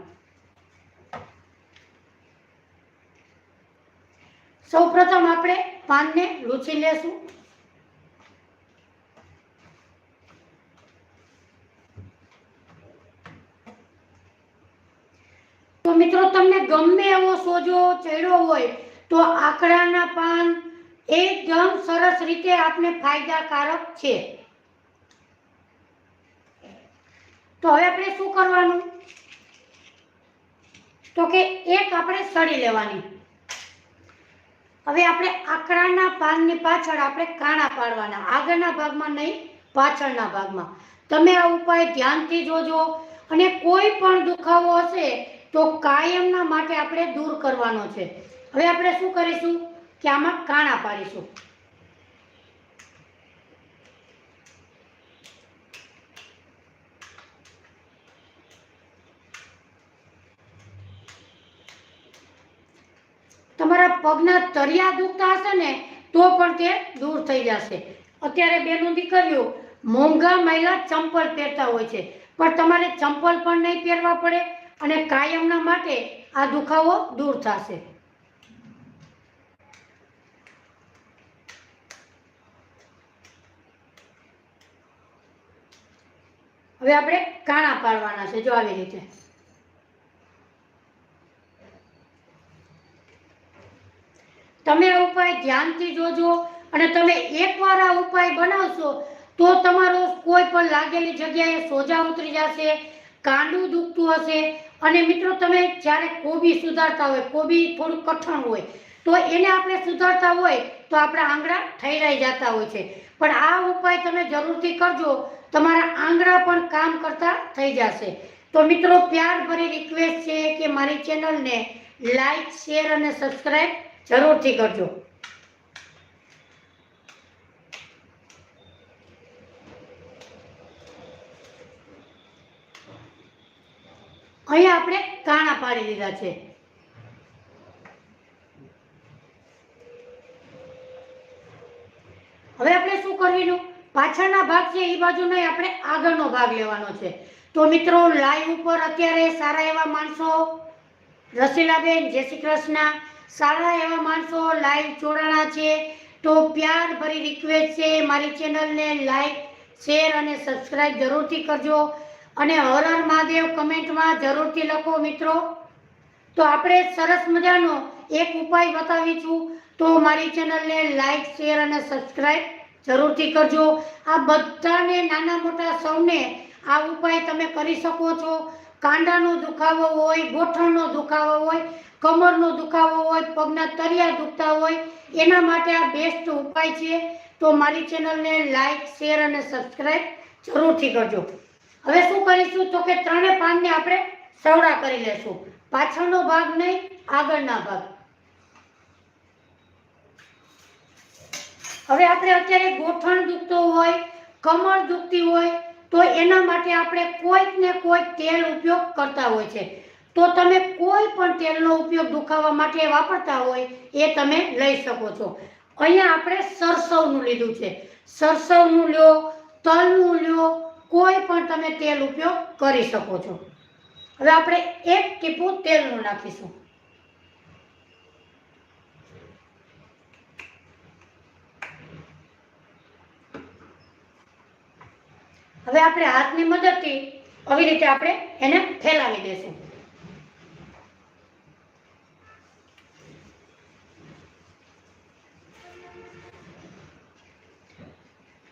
સૌપ્રથમ આપણે પાનને લૂછી લેશું. તો મિત્રો, તમને ગમે એવો સોજો ચડ્યો હોય તો આકડાના પાન એકદમ સરસ રીતે આપણે ફાયદાકારક છે. તો હવે આપણે શું કરવાનું, તો કે એક આપણે સળી લેવાની. હવે આપણે આકડાના પાનની પાછળ આપણે કાણા પાડવાના, આગળના ભાગમાં નહીં, પાછળના ભાગમાં. તમે આ ઉપાય ધ્યાનથી જોજો અને કોઈ પણ દુખાવો હશે તો કાયમના માટે આપણે દૂર કરવાનો છે. હવે આપણે શું કરીશું કે આમાં કાણા પાડીશું. તમારા પગના તળિયા દુખતા હશે ને તો પણ તે દૂર થઈ જશે. અત્યારે બેનો દીકરીઓ મોંઘા મહિલા ચંપલ પહેરતા હોય છે, પણ તમારે ચંપલ પણ નહીં પહેરવા પડે અને કાયમના માટે આ દુખાવો દૂર થશે. હવે આપણે કાણા પાડવાના છે, જો આવી રીતે. તમે આ ઉપાય ધ્યાનથી જોજો અને તમે એકવાર આ ઉપાય બનાવશો તો તમારું કોઈ પણ લાગેલી જગ્યાએ સોજા ઉતરી જશે, કાંડું દુખતું હશે. અને મિત્રો, તમે જ્યારે કોબી સુધારતા હોય, કોબી થોડું કઠણ હોય તો એને આપણે સુધારતા હોય તો આપણા આંગળા ઠૈરાઈ જતા હોય છે. પણ આ ઉપાય તમે જરૂરથી કરજો, તમારા આંગળા પણ કામ કરતા થઈ જશે. તો મિત્રો, પ્યાર ભરી રિક્વેસ્ટ છે કે મારી ચેનલને લાઈક, શેર અને સબસ્ક્રાઈબ જરૂરથી કરજો. અહીંયા આપણે કાણા પાડી લીધા છે. હવે આપણે શું કરવાનું, પાછળના ભાગ છે એ બાજુ નહીં, આપણે આગળનો ભાગ લેવાનો છે. તો મિત્રો, લાઈવ ઉપર અત્યારે સારા એવા માણસો, રસીલાબેન જય શ્રી કૃષ્ણ, સારા એવા માણસો લાઈવ જોડાણા છે. તો પ્યાર ભરી રિક્વેસ્ટ છે, મારી ચેનલને લાઈક, શેર અને સબસ્ક્રાઈબ જરૂરથી કરજો અને હર હર મહાદેવ કમેન્ટમાં જરૂરથી લખો મિત્રો. તો આપણે સરસ મજાનો એક ઉપાય બતાવી છું, તો મારી ચેનલને લાઈક, શેર અને સબસ્ક્રાઈબ જરૂરથી કરજો. આ બધાને, નાના મોટા સૌને આ ઉપાય તમે કરી શકો છો. કાંડાનો દુખાવો હોય, ગોઠણનો દુખાવો હોય, કમરનો દુખાવો હોય, પગના તળિયા દુખતા હોય, એના માટે આ બેસ્ટ ઉપાય છે. તો મારી ચેનલને લાઈક, શેર અને સબસ્ક્રાઈબ જરૂરથી કરજો. હવે શું કરીશું તો કે ત્રણે પાનને આપણે સવડા કરી લેશું. પાછળનો ભાગ નહીં, આગળના ભાગ. હવે આપણે અત્યારે ગોઠણ દુખતો હોય, કમર દુખતી હોય તો એના માટે આપણે કોઈક ને કોઈક તેલ ઉપયોગ કરતા હોય છે. તો તમે કોઈ પણ તેલનો ઉપયોગ દુખાવા માટે વાપરતા હોય એ તમે લઈ શકો છો. અહીંયા આપણે સરસવનું લીધું છે. સરસવનું લ્યો, તલનું લ્યો, કોઈ પણ તમે તેલ ઉપયોગ કરી શકો છો. હવે આપણે 1 ટીપું તેલનું નાખીશું. હવે આપણે હાથની મદદથી આવી રીતે આપણે એને ફેલાવી દેશું.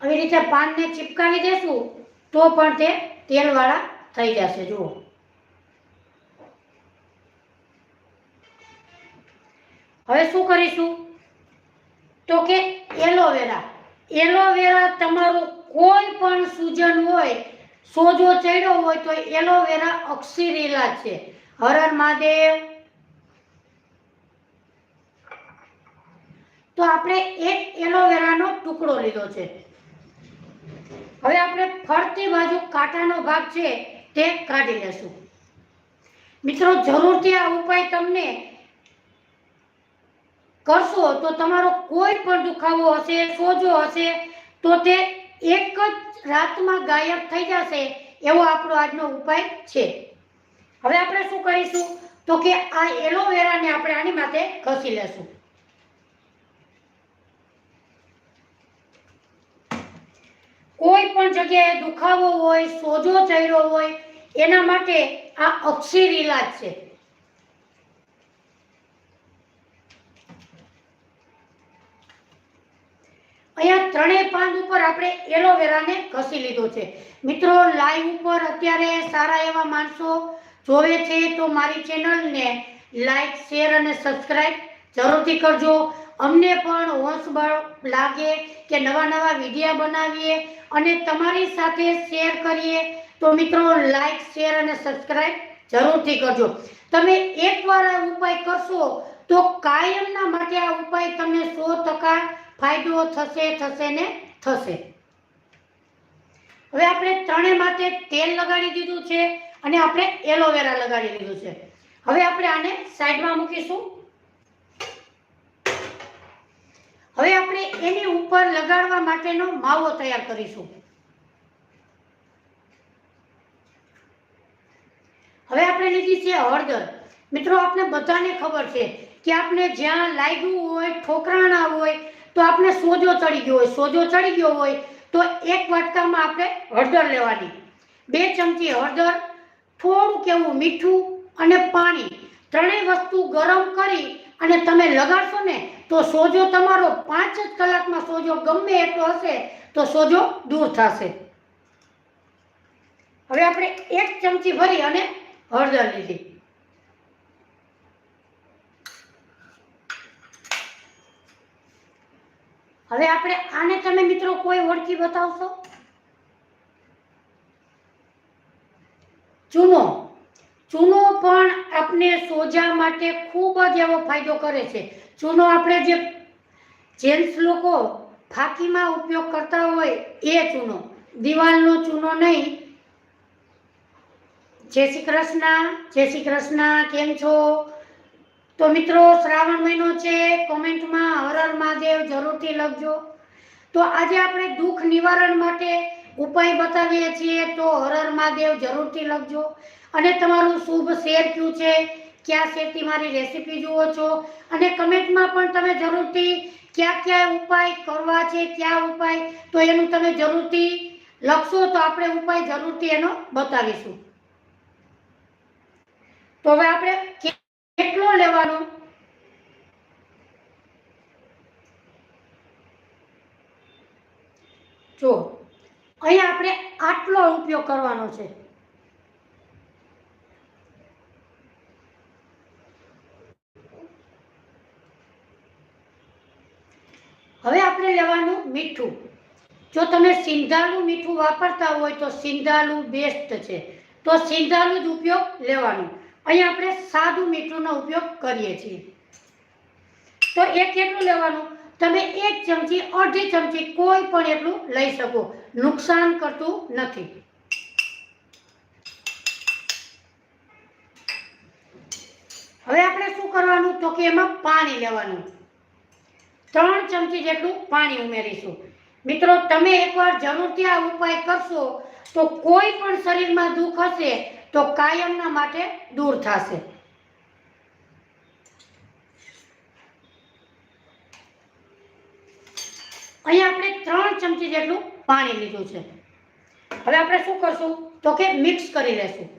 આવી રીતે પાનને ચિપકાવી દેશું તો પણ તે તેલવાળા થઈ જશે. જુઓ, હવે શું કરીશું તો કે એલોવેરા. એલોવેરા તમારું કોઈ પણ સૂજન હોય, સોજો ચડ્યો હોય તો એલોવેરા અક્ષીર ઇલાજ છે. હર હર મહાદેવ. તો આપણે એક એલોવેરાનો ટુકડો લીધો છે. હવે આપણે ફરતી બાજુ કાંટાનો ભાગ છે તે કાઢી લેશું. મિત્રો, જરૂરથી આ ઉપાય તમને કરશો તો તમારો કોઈ પણ દુખાવો હશે, સોજો હશે તો તે એક જ રાતમાં ગાયબ થઈ જશે. એવો આપણો આજનો ઉપાય છે. હવે આપણે શું કરીશું તો કે આ એલોવેરાને આપણે આની માથે ઘસી લેશું. કોઈ પણ જગ્યાએ દુખાવો હોય, સોજો ચડ્યો હોય એના માટે આ અક્ષીર ઇલાજ છે. અહીંયા ત્રણેય પાન ઉપર આપણે એલોવેરાને ઘસી લીધો છે. મિત્રો, લાઈવ ઉપર અત્યારે સારા એવા માણસો જોવે છે તો મારી ચેનલને લાઈક, શેર અને સબસ્ક્રાઈબ જરૂરથી કરજો. અમને પણ હોંશબળ લાગે કે નવા નવા વિડીયો બનાવીએ અને તમારી સાથે શેર કરીએ. તો મિત્રો, લાઈક, શેર અને સબસ્ક્રાઈબ જરૂરથી કરજો. તમે એકવાર આ ઉપાય કરશો તો કાયમના માટે આ ઉપાય તમને 100% ફાયદો થશે ને થશે. હવે આપણે ત્રણેય માથે તેલ લગાડી દીધું છે અને આપણે એલોવેરા લગાડી દીધું છે. હવે આપણે આને સાઈડમાં મૂકીશું. હવે આપણે એની ઉપર લગાડવા માટેનો માવો તૈયાર કરીશું. હવે આપણે લીધી છે હળદર. મિત્રો, આપણે બધાને ખબર છે કે આપણે જ્યાં લાગ્યું હોય, ઠોકરાણા હોય તો આપણે સોજો ચડી ગયો હોય તો એક વાટકામાં આપણે હળદર લેવાની. 2 ચમચી હળદર, થોડુંક એવું મીઠું અને પાણી, ત્રણેય વસ્તુ ગરમ કરી અને તમે લગાડશો ને તો સોજો તમારો 5 જ કલાકમાં સોજો ગમે એટલો હશે તો સોજો દૂર થશે. હવે આપણે 1 ચમચી ભરી અને હળદર લીધી. હવે આપણે આને તમે મિત્રો કોઈ ઓળખી બતાવશો? ચૂનો. ચૂનો પણ આપણે સોજા માટે ખૂબ જ એવો ફાયદો કરે છે. ચૂનો આપણે જે જેન્ટ્સ લોકો ફાકીમાં ઉપયોગ કરતા હોય એ ચૂનો, દિવાલનો ચૂનો નહીં. જય શ્રી કૃષ્ણ. જય શ્રી કૃષ્ણ. કેમ છો? તો મિત્રો, શ્રાવણ મહિનો છે. કોમેન્ટમાં હર હર મહાદેવ જરૂરથી લખજો. તો આજે આપણે દુઃખ નિવારણ માટે ઉપાય બતાવીએ છીએ તો હર હર મહાદેવ જરૂરથી લખજો. અને તમારું શુભ શેર કયું છે, કયા શેરથી મારી રેસીપી જુઓ છો, અને કમેન્ટમાં પણ તમે જરૂરથી કયા ઉપાય કરવા છે, કયા ઉપાય, તો એનું તમે જરૂરથી લખશો તો આપણે ઉપાય જરૂરથી એનો બતાવીશું. તો હવે આપણે કેટલો લેવાનો? જો, અહીંયા આપણે આટલો ઉપયોગ કરવાનો છે. હવે આપણે લેવાનું મીઠું. જો તમે સિંધાલું મીઠું વાપરતા હોય તો સિંધાલું બેસ્ટ છે, તો સિંધાલું જ ઉપયોગ લેવાનો. અહીં આપણે સાદું મીઠુંનો ઉપયોગ કરીએ છીએ. તો એક કેટલું લેવાનું? તમે 1 ચમચી, અડધી ચમચી, કોઈ પણ એટલું લઈ શકો, નુકસાન કરતું નથી. હવે આપણે શું કરવાનું? તો કે એમાં પાણી લેવાનું. 3 ચમચી જેટલું પાણી ઉમેરીશું. મિત્રો, તમે એકવાર જરૂરથી આ ઉપાય કરશો તો કોઈ પણ શરીરમાં દુઃખ હશે તો કાયમના માટે દૂર થશે. અહીંયા આપણે 3 ચમચી જેટલું પાણી લીધું છે. હવે આપણે શું કરશું? તો કે મિક્સ કરી લેશું.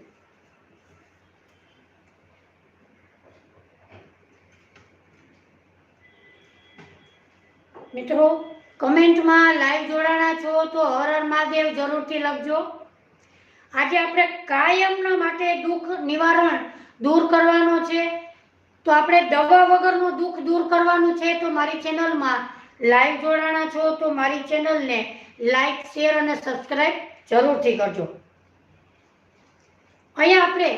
મિત્રો, કમેન્ટમાં લાઈવ જોડાણા છો તો હર હર મહાદેવ જરૂરથી લખજો. આજે આપણે કાયમના માટે દુઃખ નિવારણ દૂર કરવાનો છે. તો આપણે દવા વગરનું દુઃખ દૂર કરવાનું છે. તો મારી ચેનલમાં લાઈવ જોડાણા છો તો મારી ચેનલને લાઈક, શેર અને સબસ્ક્રાઈબ જરૂરથી કરજો. અહીંયા આપણે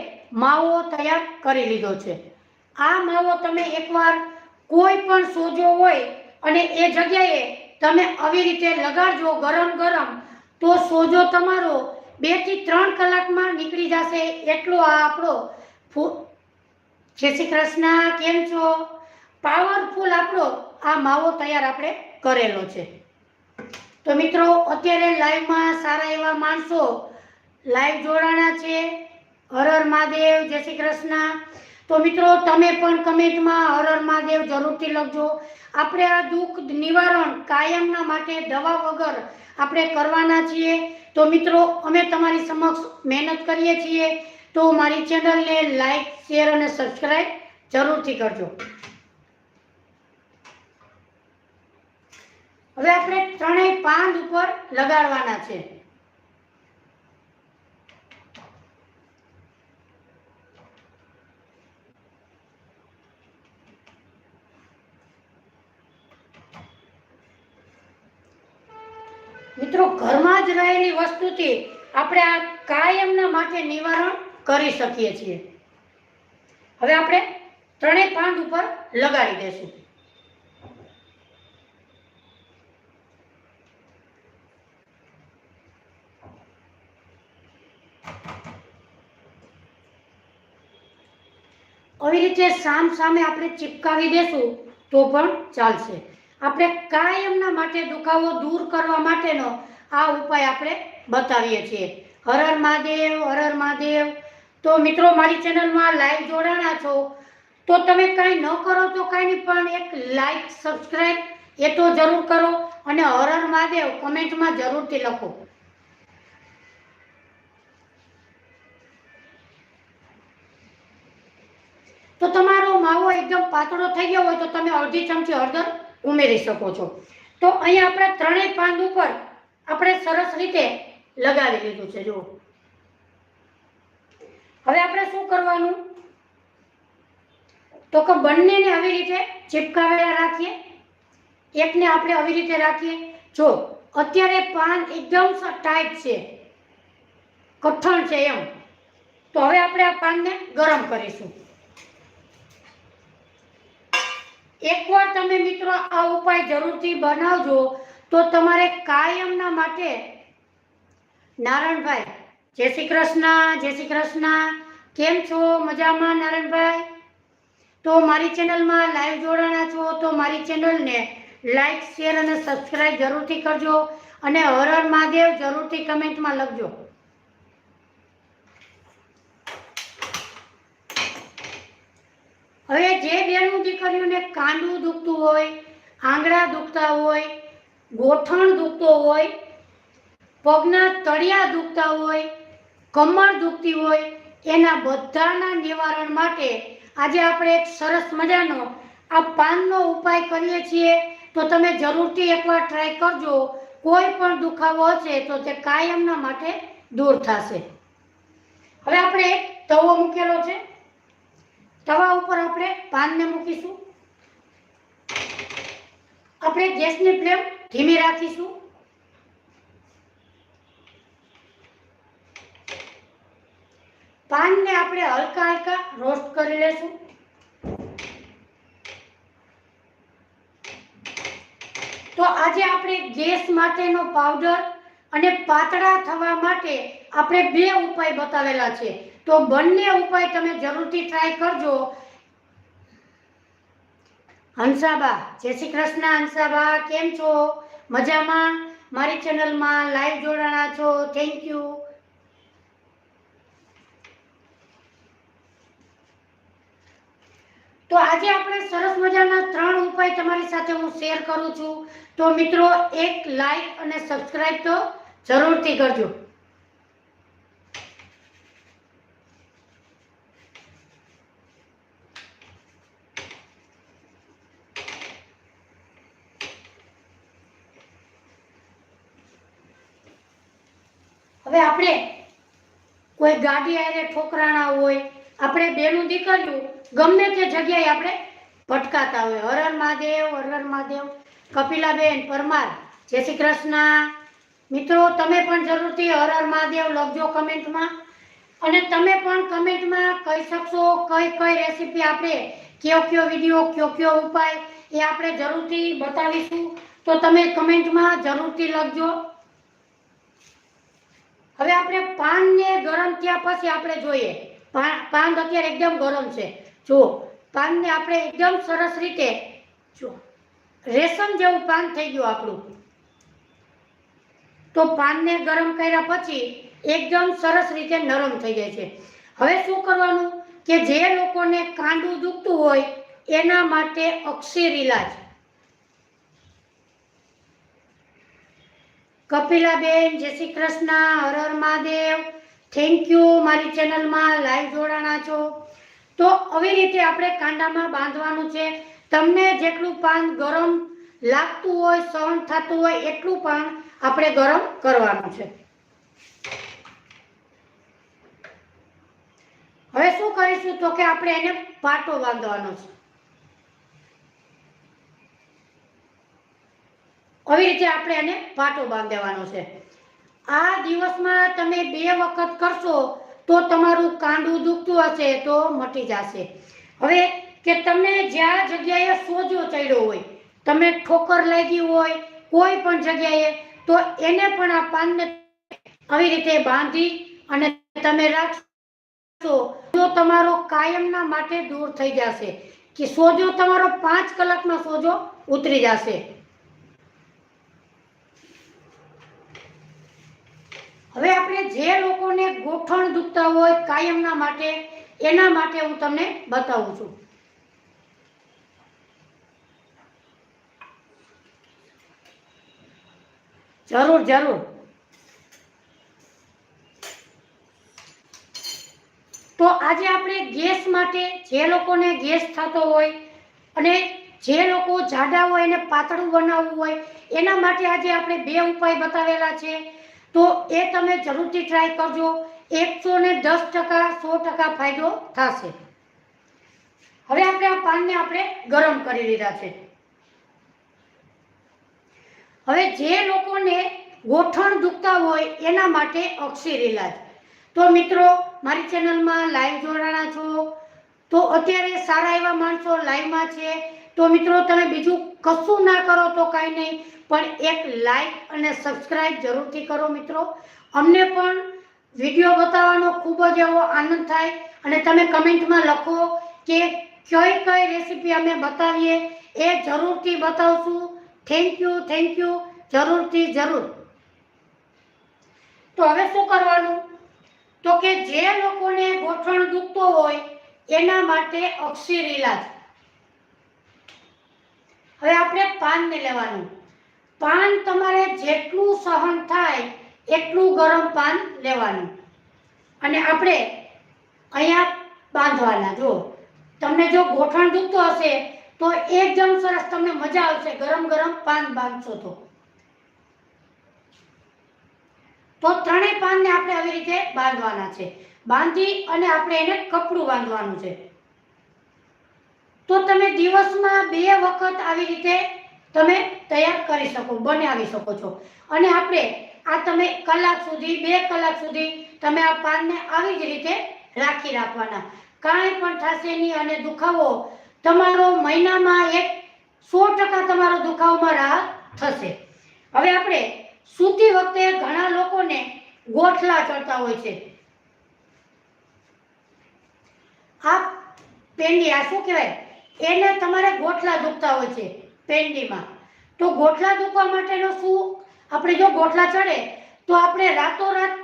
માવો તૈયાર કરી લીધો છે. આ માવો તમે એકવાર કોઈ પણ સોજો હોય અને એ જગ્યાએ તમે આવી રીતે લગાડજો ગરમ ગરમ, તો સોજો તમારો 2 થી 3 કલાકમાં નીકળી જશે. એટલો આ આપણો જય શ્રી કૃષ્ણ, કેમ છો? પાવરફુલ આપણો આ માવો તૈયાર આપણે કરેલો છે. તો મિત્રો, અત્યારે લાઈવમાં સારા એવા માણસો લાઈવ જોડાણા છે. હર હર મહાદેવ, જય શ્રી કૃષ્ણ. તો મિત્રો, તમે પણ કમેન્ટમાં હર હર મહાદેવ જરૂરથી લખજો. આપણે આ દુઃખ નિવારણ કાયમના માટે દવા વગર આપણે કરવાના છીએ. તો મિત્રો, અમે તમારી સમક્ષ મહેનત કરીએ છીએ. તો મારી ચેનલને લાઈક, શેર અને સબસ્ક્રાઈબ જરૂરથી કરજો. હવે આપણે 3 પાન ઉપર લગાડવાના છે. મિત્રો, ઘરમાં જ રહેલી વસ્તુથી આપણે આ કાયમના માટે નિવારણ કરી શકીએ છીએ. હવે આપણે 3 પાન ઉપર લગાડી દેશું. આવી રીતે સામ સામે આપણે ચિપકાવી દેશું તો પણ ચાલશે. આપણે કાયમના માટે દુખાવો દૂર કરવા માટેનો આ ઉપાય આપણે બતાવીએ છીએ. હર હર મહાદેવ, હર હર મહાદેવ. તો મિત્રો, મારી ચેનલમાં લાઈવ જોડાણા છો તો તમે કાંઈ ન કરો તો કાંઈ નહીં, પણ એક લાઈક, સબસ્ક્રાઈબ એ તો જરૂર કરો અને હર હર મહાદેવ કમેન્ટમાં જરૂરથી લખો. તો તમારો માવો એકદમ પાતળો થઈ ગયો હોય તો તમે અડધી ચમચી હળદર ઉમેરી શકો છો. તો અહીંયા આપણે 3 પાન ઉપર આપણે સરસ રીતે લગાવી લીધું છે. જુઓ, હવે આપણે શું કરવાનું? તો કે બંનેને આવી રીતે ચિપકાવેલા રાખીએ. એકને આપણે આવી રીતે રાખીએ. જો અત્યારે પાન એકદમ ટાઈટ છે, કઠણ છે એમ, તો હવે આપણે આ પાનને ગરમ કરીશું. એકવાર તમે મિત્રો આ ઉપાય જરૂરથી બનાવજો તો તમારે કાયમના માટે. નારાયણભાઈ, જય શ્રી કૃષ્ણ, જય શ્રી કૃષ્ણ. કેમ છો? મજામાં નારાયણભાઈ? તો મારી ચેનલમાં લાઈવ જોડાણા છો તો મારી ચેનલને લાઈક, શેર અને સબસ્ક્રાઈબ જરૂરથી કરજો અને હર હર મહાદેવ જરૂરથી કમેન્ટમાં લખજો. હવે જે બેનું દીકરીઓને કાંડું દુખતું હોય, આંગળા દુખતા હોય, ગોઠણ દુખતો હોય, પગના તળિયા દુખતા હોય, કમર દુખતી હોય, એના બધાના નિવારણ માટે આજે આપણે એક સરસ મજાનો આ પાનનો ઉપાય કરીએ છીએ. તો તમે જરૂરથી એકવાર ટ્રાય કરજો. કોઈ પણ દુખાવો હશે તો તે કાયમના માટે દૂર થશે. હવે આપણે એક તવો મૂકેલો છે. તવા ઉપર આપણે પાનને મૂકીશું આપણે ગેસની ફ્લેમ ધીમી રાખીશું. પાનને આપણે હલકા હલકા રોસ્ટ કરી લેશું. તો આજે આપણે ગેસ માટેનો પાવડર અને પાતળા થવા માટે આપણે બે ઉપાય બતાવેલા છે. તો બંને ઉપાય તમે જરૂરથી ટ્રાય કરજો. હંસાબા, જય શ્રી કૃષ્ણ. હંસાબા, કેમ છો? મજામાં? મારી ચેનલમાં લાઈવ જોડાણા છો, થેન્ક યુ. તો આજે આપણે સરસ મજાના 3 ઉપાય તમારી સાથે હું શેર કરું છું. તો મિત્રો, એક લાઈક અને સબસ્ક્રાઇબ તો જરૂરથી કરજો. હવે આપણે કોઈ ગાડી આરે ઠોકરાણા હોય, આપણે બેનું દીકરીઓ ગમે તે જગ્યાએ આપણે ભટકાતા હોય. હર હર મહાદેવ, હર હર મહાદેવ. કપિલાબેન પરમાર, જય શ્રી કૃષ્ણ. મિત્રો, તમે પણ જરૂરથી હર હર મહાદેવ લખજો કમેન્ટમાં. અને તમે પણ કમેન્ટમાં કહી શકશો કઈ કઈ રેસીપી આપણે, કયો વિડીયો, કયો ઉપાય એ આપણે જરૂરથી બતાવીશું. તો તમે કમેન્ટમાં જરૂરથી લખજો. હવે આપણે પાનને ગરમ થયા પછી આપણે જોઈએ. પાન અત્યારે એકદમ ગરમ છે. જો પાનને આપણે એકદમ સરસ રીતે, જો રેશમ જેવું પાન થઈ ગયું આપણું. તો પાનને ગરમ કર્યા પછી એકદમ સરસ રીતે નરમ થઈ જાય છે. હવે શું કરવાનું કે જે લોકોને કાંડું દુખતું હોય એના માટે અક્ષીર ઇલાજ. કપિલાબેન, જય શ્રી કૃષ્ણ, હર હર મહાદેવ, થેન્ક યુ. મારી ચેનલમાં લાઈવ જોડાણા છો. તો આવી રીતે આપણે કાંડામાં બાંધવાનું છે. તમને જેટલું પાન ગરમ લાગતું હોય, સહન થતું હોય એટલું પાન આપણે ગરમ કરવાનું છે. હવે શું કરીશું તો કે આપણે એને પાટો બાંધવાનો છે. આવી રીતે આપણે એને પાટો બાંધવાનો છે. આ દિવસમાં તમે 2 વખત કરશો તો તમારું કાંડું દુખતું હશે તો મટી જશે. હવે કે તમને જ્યાં જગ્યાએ સોજો ચડ્યો હોય, તમે ઠોકર લાગી હોય કોઈ પણ જગ્યાએ, તો એને પણ આ પાનને આવી રીતે બાંધી અને તમે રાખશો તો તમારો કાયમના માટે દૂર થઈ જશે. કે સોજો તમારો 5 કલાકમાં સોજો ઉતરી જશે. હવે આપણે જે લોકોને ગોઠણ દુખતા હોય કાયમના માટે, એના માટે હું તમને બતાવું છું. જરૂર. તો આજે આપણે ગેસ માટે, જે લોકોને ગેસ થતો હોય અને જે લોકો જાડા હોય એને પાતળું બનાવવું હોય, એના માટે આજે આપણે 2 ઉપાય બતાવેલા છે. તો એ તમે જરૂરથી ટ્રાય કરજો. 110% 100% ફાયદો થશે. હવે આપણે આ પાનને આપણે ગરમ કરી લીધા છે. હવે જે લોકોને ગોઠણ દુખતા હોય એના માટે અક્ષીર ઇલાજ. તો મિત્રો, મારી ચેનલમાં લાઈવ જોડાણા છો, તો અત્યારે સારા એવા માણસો લાઈવમાં છે. તો મિત્રો, તમે બીજું કશું ના કરો તો કાંઈ નહીં, પણ એક લાઈક અને સબસ્ક્રાઇબ જરૂરથી કરો. મિત્રો, અમને પણ વિડીયો બતાવવાનો ખૂબ જ એવો આનંદ થાય. અને તમે કમેન્ટમાં લખો કે કઈ રેસીપી અમે બતાવીએ, એ જરૂરથી બતાવશું. થેન્ક યુ, જરૂર. તો હવે શું કરવાનું તો કે જે લોકોને ગોઠણ દુખતો હોય એના માટે અક્ષીર ઇલાજ. હવે આપણે પાનને લેવાનું. પાન તમારે જેટલું સહન થાય એટલું ગરમ પાન લેવાનું અને આપણે અહીંયા બાંધવાના. જો તમને જો ગોઠણ દુખતો હશે તો એકદમ સરસ તમને મજા આવશે ગરમ પાન બાંધશો તો 3 પાનને આપણે આવી રીતે બાંધવાના છે. બાંધી અને આપણે એને કપડું બાંધવાનું છે. તો તમે દિવસમાં 2 વખત આવી રીતે તમે તૈયાર કરી શકો, બનાવી શકો છો. અને આપણે આ તમે કલાક સુધી 2 કલાક સુધી તમે આ પાનને આવી જ રીતે રાખી રાખવાના. કાંઈ પણ થશે નહીં અને દુખાવો તમારો મહિનામાં 100% તમારો દુખાવામાં રાહત થશે. હવે આપણે સૂતી વખતે ઘણા લોકોને ગોઠલા ચડતા હોય છે. આ પેંડી, આ શું કહેવાય, એને તમારે ગોઠલા દુખતા હોય છે પેંડીમાં. તો ગોઠલા દુખવા માટેનો શું, આપણે જો ગોઠલા ચડે તો આપણે રાતોરાત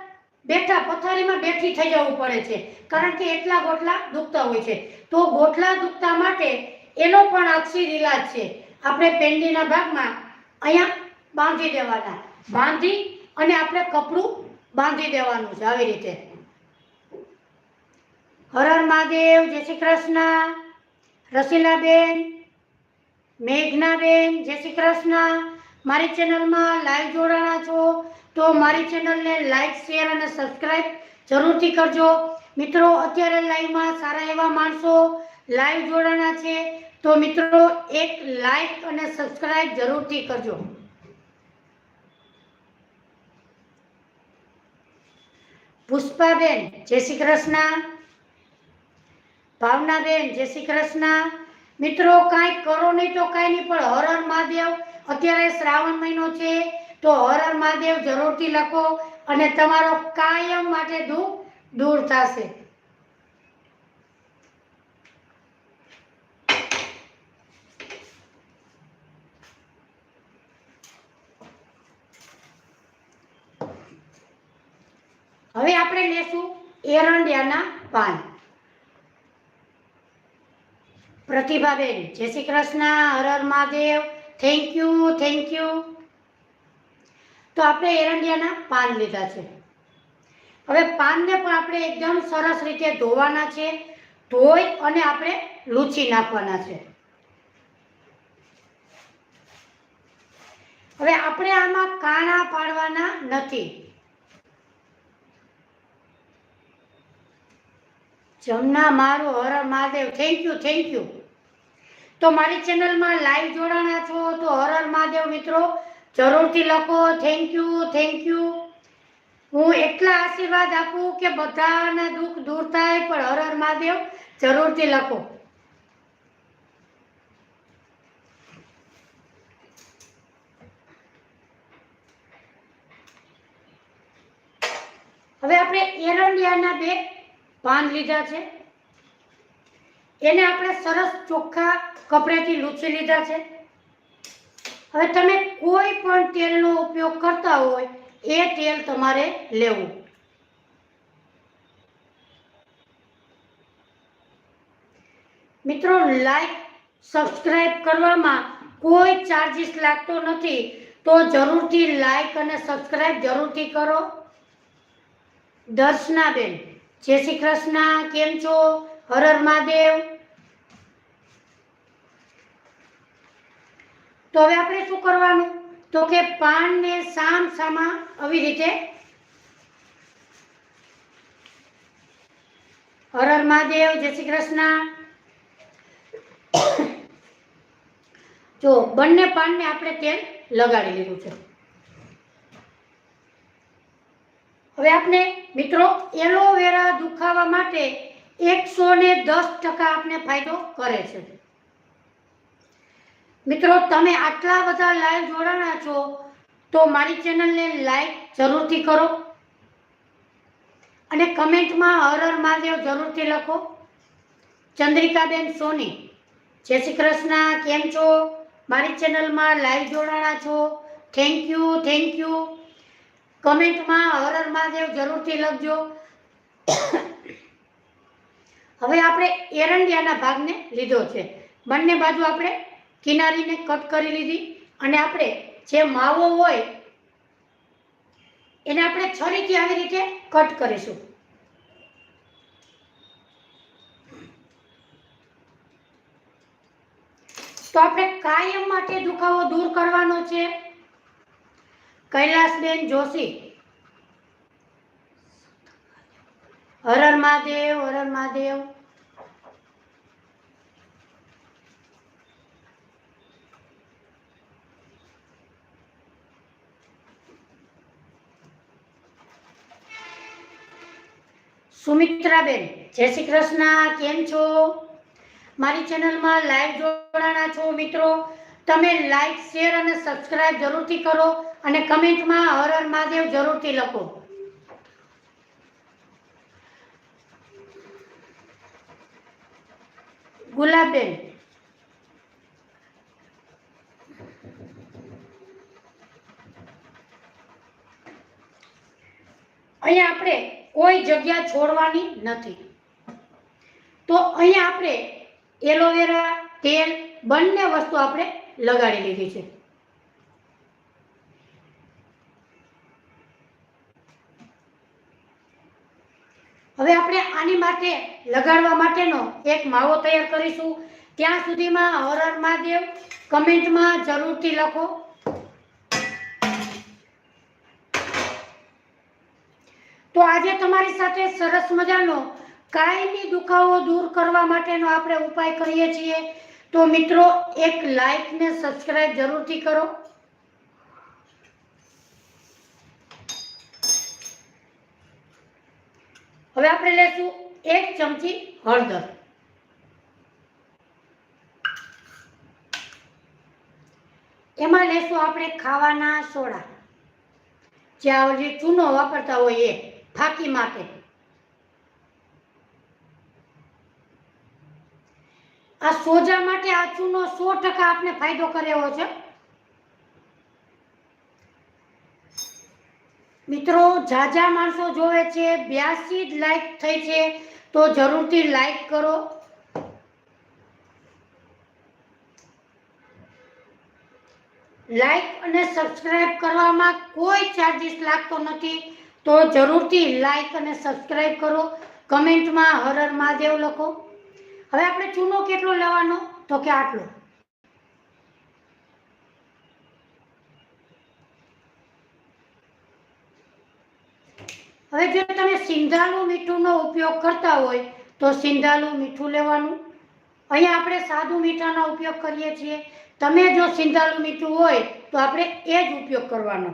પથારીમાં બેઠી થઈ જવું પડે છે, કારણ કે એટલા ગોઠલા દુખતા હોય છે. તો ગોઠલા દુખતા માટે એનો પણ અક્ષીર ઈલાજ છે. આપણે પેંડીના ભાગમાં અહીંયા બાંધી દેવાના, બાંધી અને આપણે કપડું બાંધી દેવાનું છે આવી રીતે. હર હર મહાદેવ, જય શ્રી કૃષ્ણ. રસીલાબેન, મેઘનાબેન, જય શ્રી કૃષ્ણ. મારી ચેનલમાં લાઈવ જોડાણા છો તો મારી ચેનલને લાઈક, શેર અને સબસ્ક્રાઈબ જરૂરથી કરજો. મિત્રો, અત્યારે લાઈવમાં સારા એવા માણસો લાઈવ જોડાણા છે, તો મિત્રો એક લાઈક અને સબસ્ક્રાઈબ જરૂરથી કરજો. પુષ્પાબેન, જય શ્રી કૃષ્ણ. ભાવનાબેન, જય શ્રી કૃષ્ણ. મિત્રો, કાંઈ કરો નહીં તો કાંઈ નહીં, પણ હર હર મહાદેવ, અત્યારે શ્રાવણ મહિનો છે તો હર હર મહાદેવ જરૂરથી લખો અને તમારો કાયમ માટે દુઃખ દૂર થશે. હવે આપણે લેશું એરંડિયાના પાન. પ્રતિભાબેન, જય શ્રી કૃષ્ણ. હર હર Mahadev. Thank you, thank you. તો આપણે એરંડિયાના પાન લીધા છે. હવે પાનને પણ આપણે એકદમ સરસ રીતે ધોવાના છે. ધોઈ અને આપણે લૂછી નાખવાના છે. હવે આપણે આમાં કાણા પાડવાના નથી. જમના મારું, હર હર Mahadev. Thank you, thank you. તો મારી ચેનલમાં લાઈવ જોડાણા છો તો હર હર મહાદેવ મિત્રો જરૂરથી લખો. Thank you, thank you. હું એટલા આશીર્વાદ આપું કે બધાના દુઃખ દૂર થાય, પણ હર હર મહાદેવ જરૂરથી લખો. હવે આપણે એરંડિયાના 2 પાન લીધા છે. એને આપણે સરસ ચોખ્ખા કપડેથી લૂછી લીધા છે. હવે તમે કોઈ પણ તેલનો ઉપયોગ કરતા હોય એ તેલ તમારે લેવું. મિત્રો, લાઈક, સબસ્ક્રાઇબ કરવામાં કોઈ ચાર્જીસ લાગતો નથી, તો જરૂરથી લાઈક અને સબસ્ક્રાઇબ જરૂરથી કરો. દર્શનાબેન, જય શ્રી કૃષ્ણ. કેમ છો? હર હર મહાદેવ. તો હવે આપણે શું કરવાનું, તો કે પાનને સામ સામા આવી રીતે, હર હર મહાદેવ, જય શ્રી કૃષ્ણ. જો બંને પાનને આપણે તેલ લગાડી લીધું છે. હવે આપણે મિત્રો એલોવેરા દુખાવા માટે 110% આપણે ફાયદો કરે છે. મિત્રો, તમે આટલા બધા લાઈવ જોડાણા છો તો મારી ચેનલને લાઈક જરૂરથી કરો અને કમેન્ટમાં હર હર મહાદેવ જરૂરથી લખો. ચંદ્રિકાબેન સોની, જય શ્રી કૃષ્ણ. કેમ છો? મારી ચેનલમાં લાઈવ જોડાણા છો. Thank you, thank you. કમેન્ટમાં હર હર મહાદેવ જરૂરથી લખજો. હવે આપણે એરંડિયાના ભાગને લીધો છે. બંને બાજુ આપણે કિનારીને કટ કરી લીધી અને આપણે જે માવો હોય એને આપણે છરીથી આવી રીતે કટ કરીશું. તો આપણે કાયમ માટે દુખાવો દૂર કરવાનો છે. કૈલાસબેન જોશી, હર હર મહાદેવ, હર હર મહાદેવ. સુમિત્રાબેન, જય શ્રી કૃષ્ણ, કેમ છો? મારી ચેનલમાં લાઈવ જોડાણા છો મિત્રો. તમે લાઈક, શેર અને સબસ્ક્રાઇબ જરૂરથી કરો અને કમેન્ટમાં હર હર મહાદેવ જરૂરથી લખો. ગુલાબબેન, અહીંયા આપણે કોઈ જગ્યા છોડવાની નથી. તો અહીંયા આપણે એલોવેરા તેલ બંને વસ્તુ આપણે લગાડી લીધી છે. હવે આપણે આની માટે લગાડવા માટેનો એક માવો તૈયાર કરીશું. ત્યાં સુધીમાં હર હર મહાદેવ કમેન્ટમાં જરૂરથી લખો. તો આજે તમારી સાથે સરસ મજાનો કાયમી દુખાવો દૂર કરવા માટેનો આપણે ઉપાય કરીએ છીએ. તો મિત્રો એક લાઈક ને સબસ્ક્રાઇબ જરૂરથી કરો. હવે આપણે લેશું 1 ચમચી હળદર, એમાં લેશું આપણે ખાવાના સોડા, જે ચૂનો વાપરતા હોય એ ફાકી માટે. આ સોજા માટે આ ચૂનો 100% આપણે ફાયદો કરે એવો છે. મિત્રો જાજા માણસો જોવે છે, 82 જ લાઈક થઈ છે, તો જરૂરથી લાઈક કરો. લાઈક અને સબસ્ક્રાઇબ કરવામાં કોઈ ચાર્જીસ લાગતો નથી, તો જરૂરથી લાઈક અને સબસ્ક્રાઇબ કરો. કમેન્ટમાં હર હર મહાદેવ લખો. હવે આપણે ચૂનો કેટલો લેવાનો, તો કે આટલો. હવે જો તમે સિંધાલું મીઠુંનો ઉપયોગ કરતા હોય તો સિંધાલું મીઠું લેવાનું. અહીંયા આપણે સાદું મીઠાનો ઉપયોગ કરીએ છીએ. તમે જો સિંધાલું મીઠું હોય તો આપણે એ જ ઉપયોગ કરવાનો.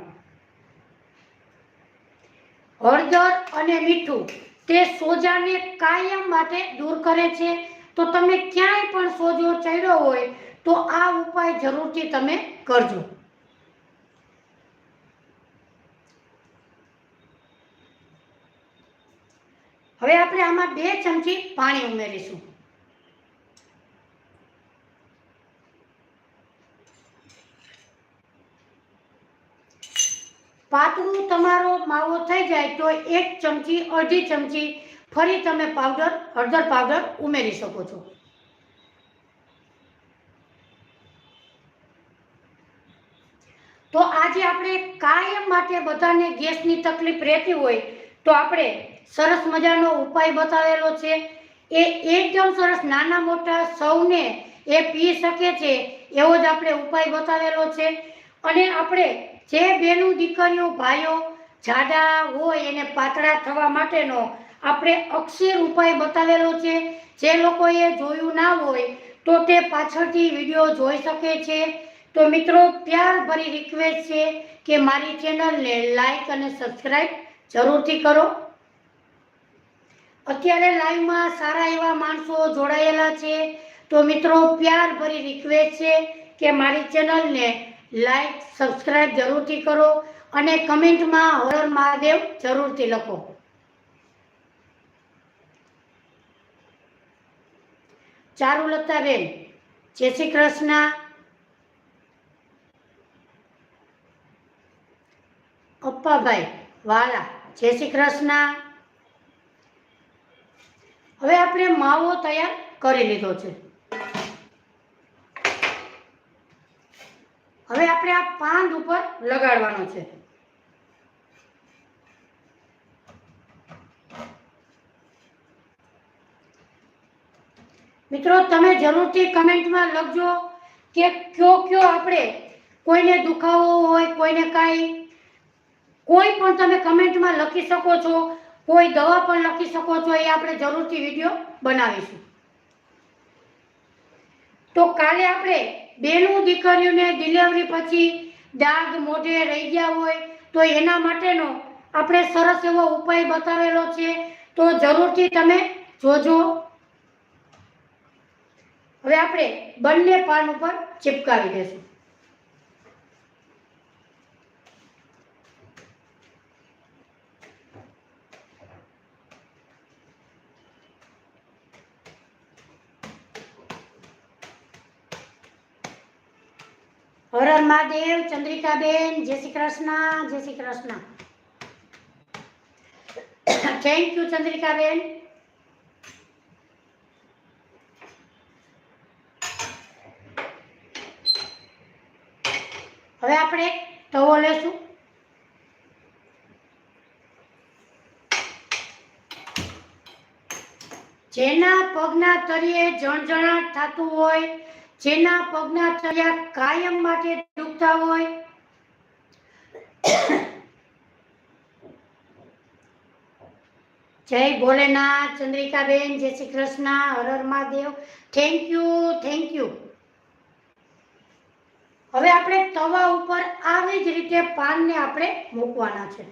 હળદર અને મીઠું તે સોજાને કાયમ માટે દૂર કરે છે. તો તમે ક્યાંય પણ સોજો ચડ્યો હોય તો આ ઉપાય જરૂરથી તમે કરજો. હવે આપણે આમાં 2 ચમચી પાણી ઉમેરીશું. પાતળું તમારો માવો થઈ જાય તો 1 ચમચી, અડધી ચમચી ફરી તમે હળદર પાવડર ઉમેરી શકો છો. તો આજે આપણે કાયમ માટે બધાને ગેસની તકલીફ રહેતી હોય તો આપણે સરસ મજાનો ઉપાય બતાવેલો છે. એ એકદમ સરસ, નાના મોટા સૌને એ પી શકે છે એવો જ આપણે ઉપાય બતાવેલો છે. અને આપણે જે બેનું દીકરીઓ ભાઈઓ જાડા હોય એને પાતળા થવા માટેનો આપણે અક્ષર ઉપાય બતાવેલો છે. જે લોકોએ જોયું ના હોય તો તે પાછળથી વિડીયો જોઈ શકે છે. તો મિત્રો પ્યાર ભરી રિક્વેસ્ટ છે કે મારી ચેનલને લાઈક અને સબસ્ક્રાઇબ જરૂરથી કરો. અત્યારે લાઈવમાં સારા એવા માણસો જોડાયેલા છે, તો મિત્રો પ્યાર ભરી રિક્વેસ્ટ છે કે મારી ચેનલને લાઈક સબસ્ક્રાઇબ જરૂરથી કરો અને કમેન્ટમાં હર હર મહાદેવ જરૂરથી લખો. ચારુલતાબેન, જય શ્રી કૃષ્ણ. અપ્પાભાઈ વાલા, જય શ્રી કૃષ્ણ. હવે આપણે માવો તૈયાર કરી લીધો છે. હવે આપણે આ પાંદ ઉપર લગાડવાનો છે. મિત્રો તમે જરૂરથી કમેન્ટમાં લખજો કે કયો આપણે કોઈને દુખાવો હોય, કોઈને કાંઈ, કોઈ પણ તમે કમેન્ટમાં લખી શકો છો. કોઈ દવા પણ લખી શકો છો. એ આપણે જરૂરથી વિડીયો બનાવીશું. તો કાલે આપણે બેનું દીકરીઓને ડિલિવરી પછી દાગ મોઢે રહી ગયા હોય તો એના માટેનો આપણે સરસ એવો ઉપાય બતાવેલો છે. તો જરૂરથી તમે જોજો. હવે આપણે બંને પાન ઉપર ચિપકાવી દેશું. હર હર મહાદેવ. ચંદ્રિકાબેન, જય શ્રી કૃષ્ણ, જય શ્રી કૃષ્ણ. Thank you Chandrikaben. હવે આપણે તવો લેશું. જેના પગના તળિયે જણજણાટ થતું હોય, જેના પગના તળિયા કાયમ માટે દુખતા હોય, જય ભોલેનાથ. ચંદ્રિકાબેન, જય શ્રી કૃષ્ણ, હર હર Mahadev. Thank you, thank you. હવે આપણે તવા ઉપર આવી જ રીતે પાનને આપણે મૂકવાના છે.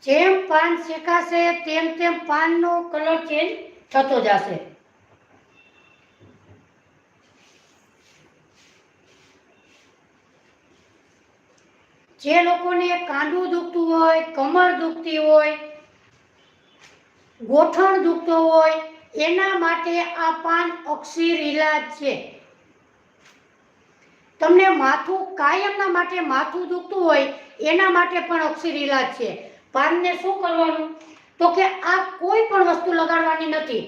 જેમ પાન શેકાશે તેમ તેમ પાનનો કલર ચેન્જ થતો જશે. જે લોકોને કાંડું દુખતું હોય, કમર દુખતી હોય, ગોઠણ દુખતો હોય, એના માટે આ પાન અક્ષીર ઇલાજ છે. તમને માથું કાયમના માટે માથું દુખતું હોય એના માટે પણ અક્ષીર ઇલાજ છે. પાનને શું કરવાનું તો કે આ કોઈ પણ વસ્તુ લગાડવાની નથી,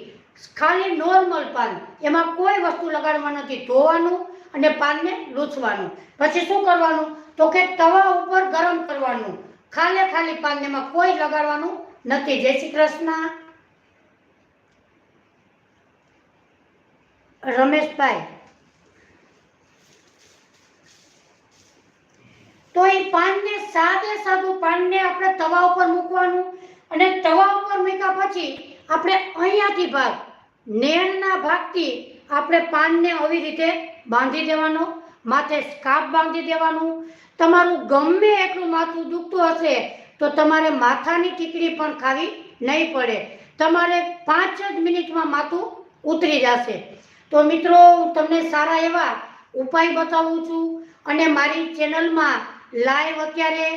ખાલી નોર્મલ પાન, એમાં કોઈ વસ્તુ લગાડવાની નથી. ધોવાનું અને પાનને લૂછવાનું. પછી શું કરવાનું તો કે તવા ઉપર ગરમ કરવાનું, ખાલી પાનને, એમાં કોઈ લગાડવાનું નથી. જય શ્રી કૃષ્ણ રમેશભાઈ. તો એ પાનને સાદું પાનને આપણે તવા ઉપર મૂકવાનું અને તવા ઉપર મૂક્યા પછી આપણે અહીંયાથી ભાગ, નેણના ભાગથી આપણે પાનને આવી રીતે બાંધી દેવાનો, માથે સ્કાર્ફ બાંધી દેવાનું. તમારું ગમે એટલું માથું દુખતું હશે તો તમારે માથાની ટીકડી પણ ખાવી નહીં પડે. તમારે 5 જ મિનિટમાં માથું ઉતરી જશે. તો મિત્રો, હું તમને સારા એવા ઉપાય બતાવું છું અને મારી ચેનલમાં લાઈવ અત્યારે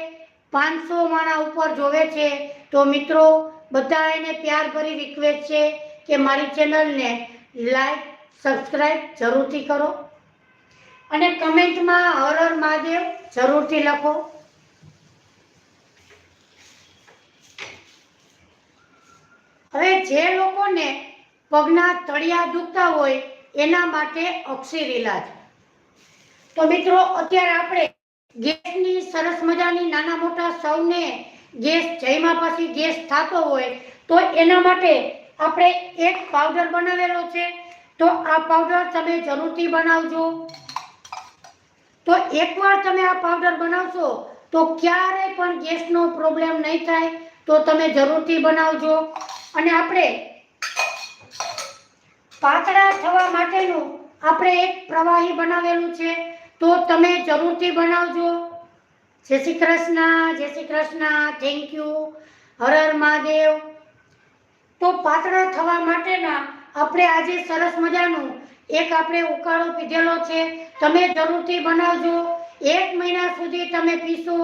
500 માણા ઉપર જોવે છે. તો મિત્રો, બધા એને પ્યાર ભરી રિક્વેસ્ટ છે કે મારી ચેનલને લાઈક, સબસ્ક્રાઈબ જરૂરથી કરો અને કમેન્ટમાં હર હર મહાદેવ જરૂરથી લખો. હવે જે લોકોને પગના તળિયા દુખતા હોય એના માટે અક્ષીર ઇલાજ. તો મિત્રો, અત્યારે આપણે ગેસની સરસ મજાની, નાના મોટા સૌને ગેસ, જમ્યા પછી ગેસ થતો હોય તો એના માટે આપણે એક પાવડર બનાવેલો છે. તો આ પાવડર તમે જરૂરથી બનાવજો. તો એકવાર તમે આ પાવડર બનાવશો તો ક્યારેય પણ ગેસનો પ્રોબ્લેમ નહીં થાય. તો તમે જરૂરથી બનાવજો. અને આપણે પાતળા થવા માટેનું આપણે એક પ્રવાહી બનાવેલું છે, તો તમે જરૂરથી બનાવજો. જય શ્રી કૃષ્ણ, જય શ્રી કૃષ્ણ. Thank you. હર હર મહાદેવ. તો પાતળા થવા માટેના આપણે આજે સરસ મજાનું એક આપણે ઉકાળો પીધેલો છે, તમે જરૂરથી બનાવજો. 1 મહિના સુધી તમે પીશો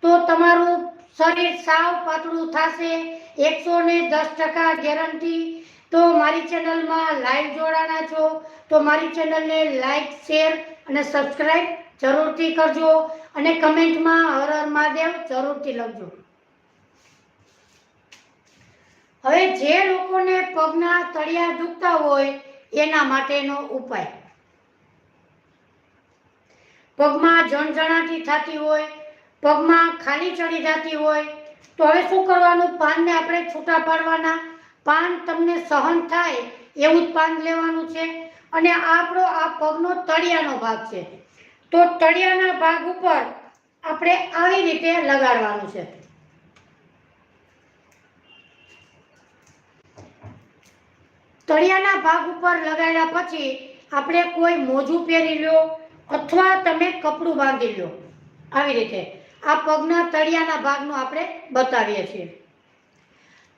તો તમારું શરીર સાવ પાતળું થશે. 110% ગેરંટી. તો મારી ચેનલમાં લાઈવ જોડાણા છો તો મારી ચેનલને લાઈક, શેર અને સબસ્ક્રાઈબ જરૂરથી કરજો અને કમેન્ટમાં હર હર મહાદેવ જરૂરથી લખજો. હવે જે લોકોને પગના તળિયા દુખતા હોય એના માટેનો ઉપાય, પગમાં જણજણાટી થતી હોય, પગમાં ખાલી ચડી જતી હોય, તો હવે શું કરવાનું, પાનને આપણે છૂટા પાડવાના. પાન તમને સહન થાય એવું જ પાન લેવાનું છે. અને આપણો આ પગનો તળિયાનો ભાગ છે, તો તળિયાના ભાગ ઉપર આપણે આવી રીતે લગાડવાનું છે. તળિયાના ભાગ ઉપર લગાડ્યા પછી આપણે કોઈ મોજું પહેરી લો અથવા તમે કપડું બાંધી લો. આવી રીતે આ પગના તળિયાના ભાગનું આપણે બતાવીએ છીએ.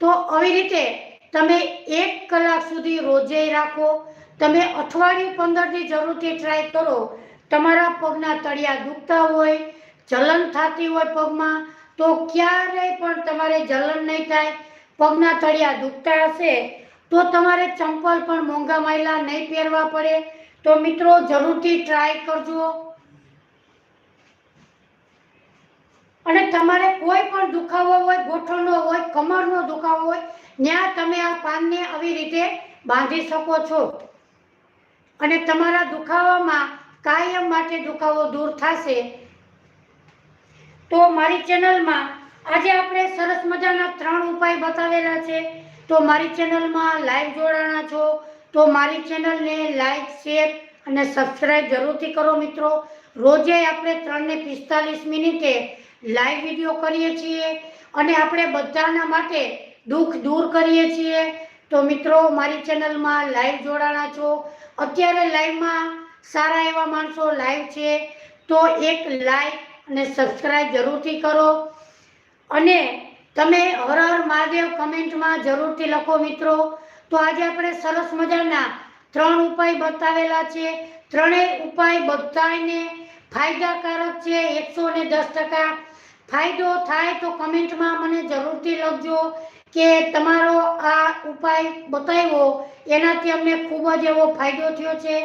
તો આવી રીતે તમે 1 કલાક સુધી રોજે રાખો. તમે અઠવાડિયું 15 દી જરૂરથી ટ્રાય કરો. તમારા પગના તળિયા દુખતા હોય, જલન થતી હોય પગમાં, તો ક્યારેય પણ તમારે જલન નહીં થાય. પગના તળિયા દુખતા હશે તો તમારે ચંપલ પણ મોંઘા માયલા નહીં પહેરવા પડે. તો મિત્રો જરૂરથી ટ્રાય કરજો. અને તમારે કોઈ પણ દુખાવો હોય, ગોઠણનો હોય, કમરનો દુખાવો હોય, ત્યાં તમે આ પાનને આવી રીતે બાંધી શકો છો અને તમારા દુખાવામાં કાયમ માટે દુખાવો દૂર થશે. તો મારી ચેનલમાં આજે આપણે સરસ મજાના 3 ઉપાય બતાવેલા છે. તો મારી ચેનલમાં લાઈવ જોડાણા છો તો મારી ચેનલને લાઈક, શેર અને સબસ્ક્રાઈબ જરૂરથી કરો મિત્રો. રોજે આપણે 3 ને 45 મિનિટે લાઈવ વિડીયો કરીએ છીએ અને આપણે બધાના માટે દુઃખ દૂર કરીએ છીએ. તો મિત્રો મારી ચેનલમાં લાઈવ જોડાણા છો. અત્યારે લાઈવમાં સારા એવા માણસો લાઈવ છે તો એક લાઈક અને સબસ્ક્રાઈબ જરૂરથી કરો. અને તમે હર હર મહાદેવ કમેન્ટમાં જરૂરથી લખો મિત્રો. તો આજે આપણે સરસ મજાના 3 ઉપાય બતાવેલા છે. ત્રણેય ઉપાય બધાને ફાયદાકારક છે. 110% ફાયદો થાય તો કમેન્ટમાં મને જરૂરથી લખજો કે તમારો આ ઉપાય બતાવ્યો એનાથી અમને ખૂબ જ એવો ફાયદો થયો છે.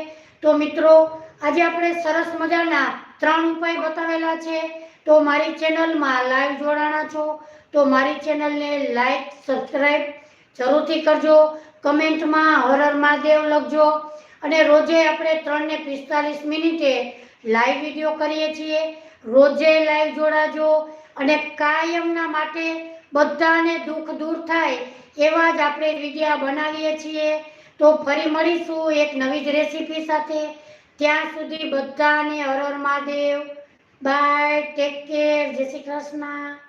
તો મિત્રો આજે આપણે સરસ મજાના 3 ઉપાય બતાવેલા છે. તો મારી ચેનલમાં લાઈવ જોડાણા છો તો મારી ચેનલને લાઈક, સબસ્ક્રાઈબ જરૂરથી કરજો. કમેન્ટમાં હર હર મહાદેવ લખજો. અને રોજે આપણે 3 ને 45 મિનિટે લાઈવ વિડીયો કરીએ છીએ. રોજે લાઈવ જોડાજો અને કાયમના માટે બધાને દુઃખ દૂર થાય એવા જ આપણે વિડીયો બનાવીએ છીએ. તો ફરી મળીશું એક નવી જ રેસીપી સાથે. ત્યાં સુધી બધાને હર હર મહાદેવ. બાય, ટેક કેર, જય શ્રી કૃષ્ણ.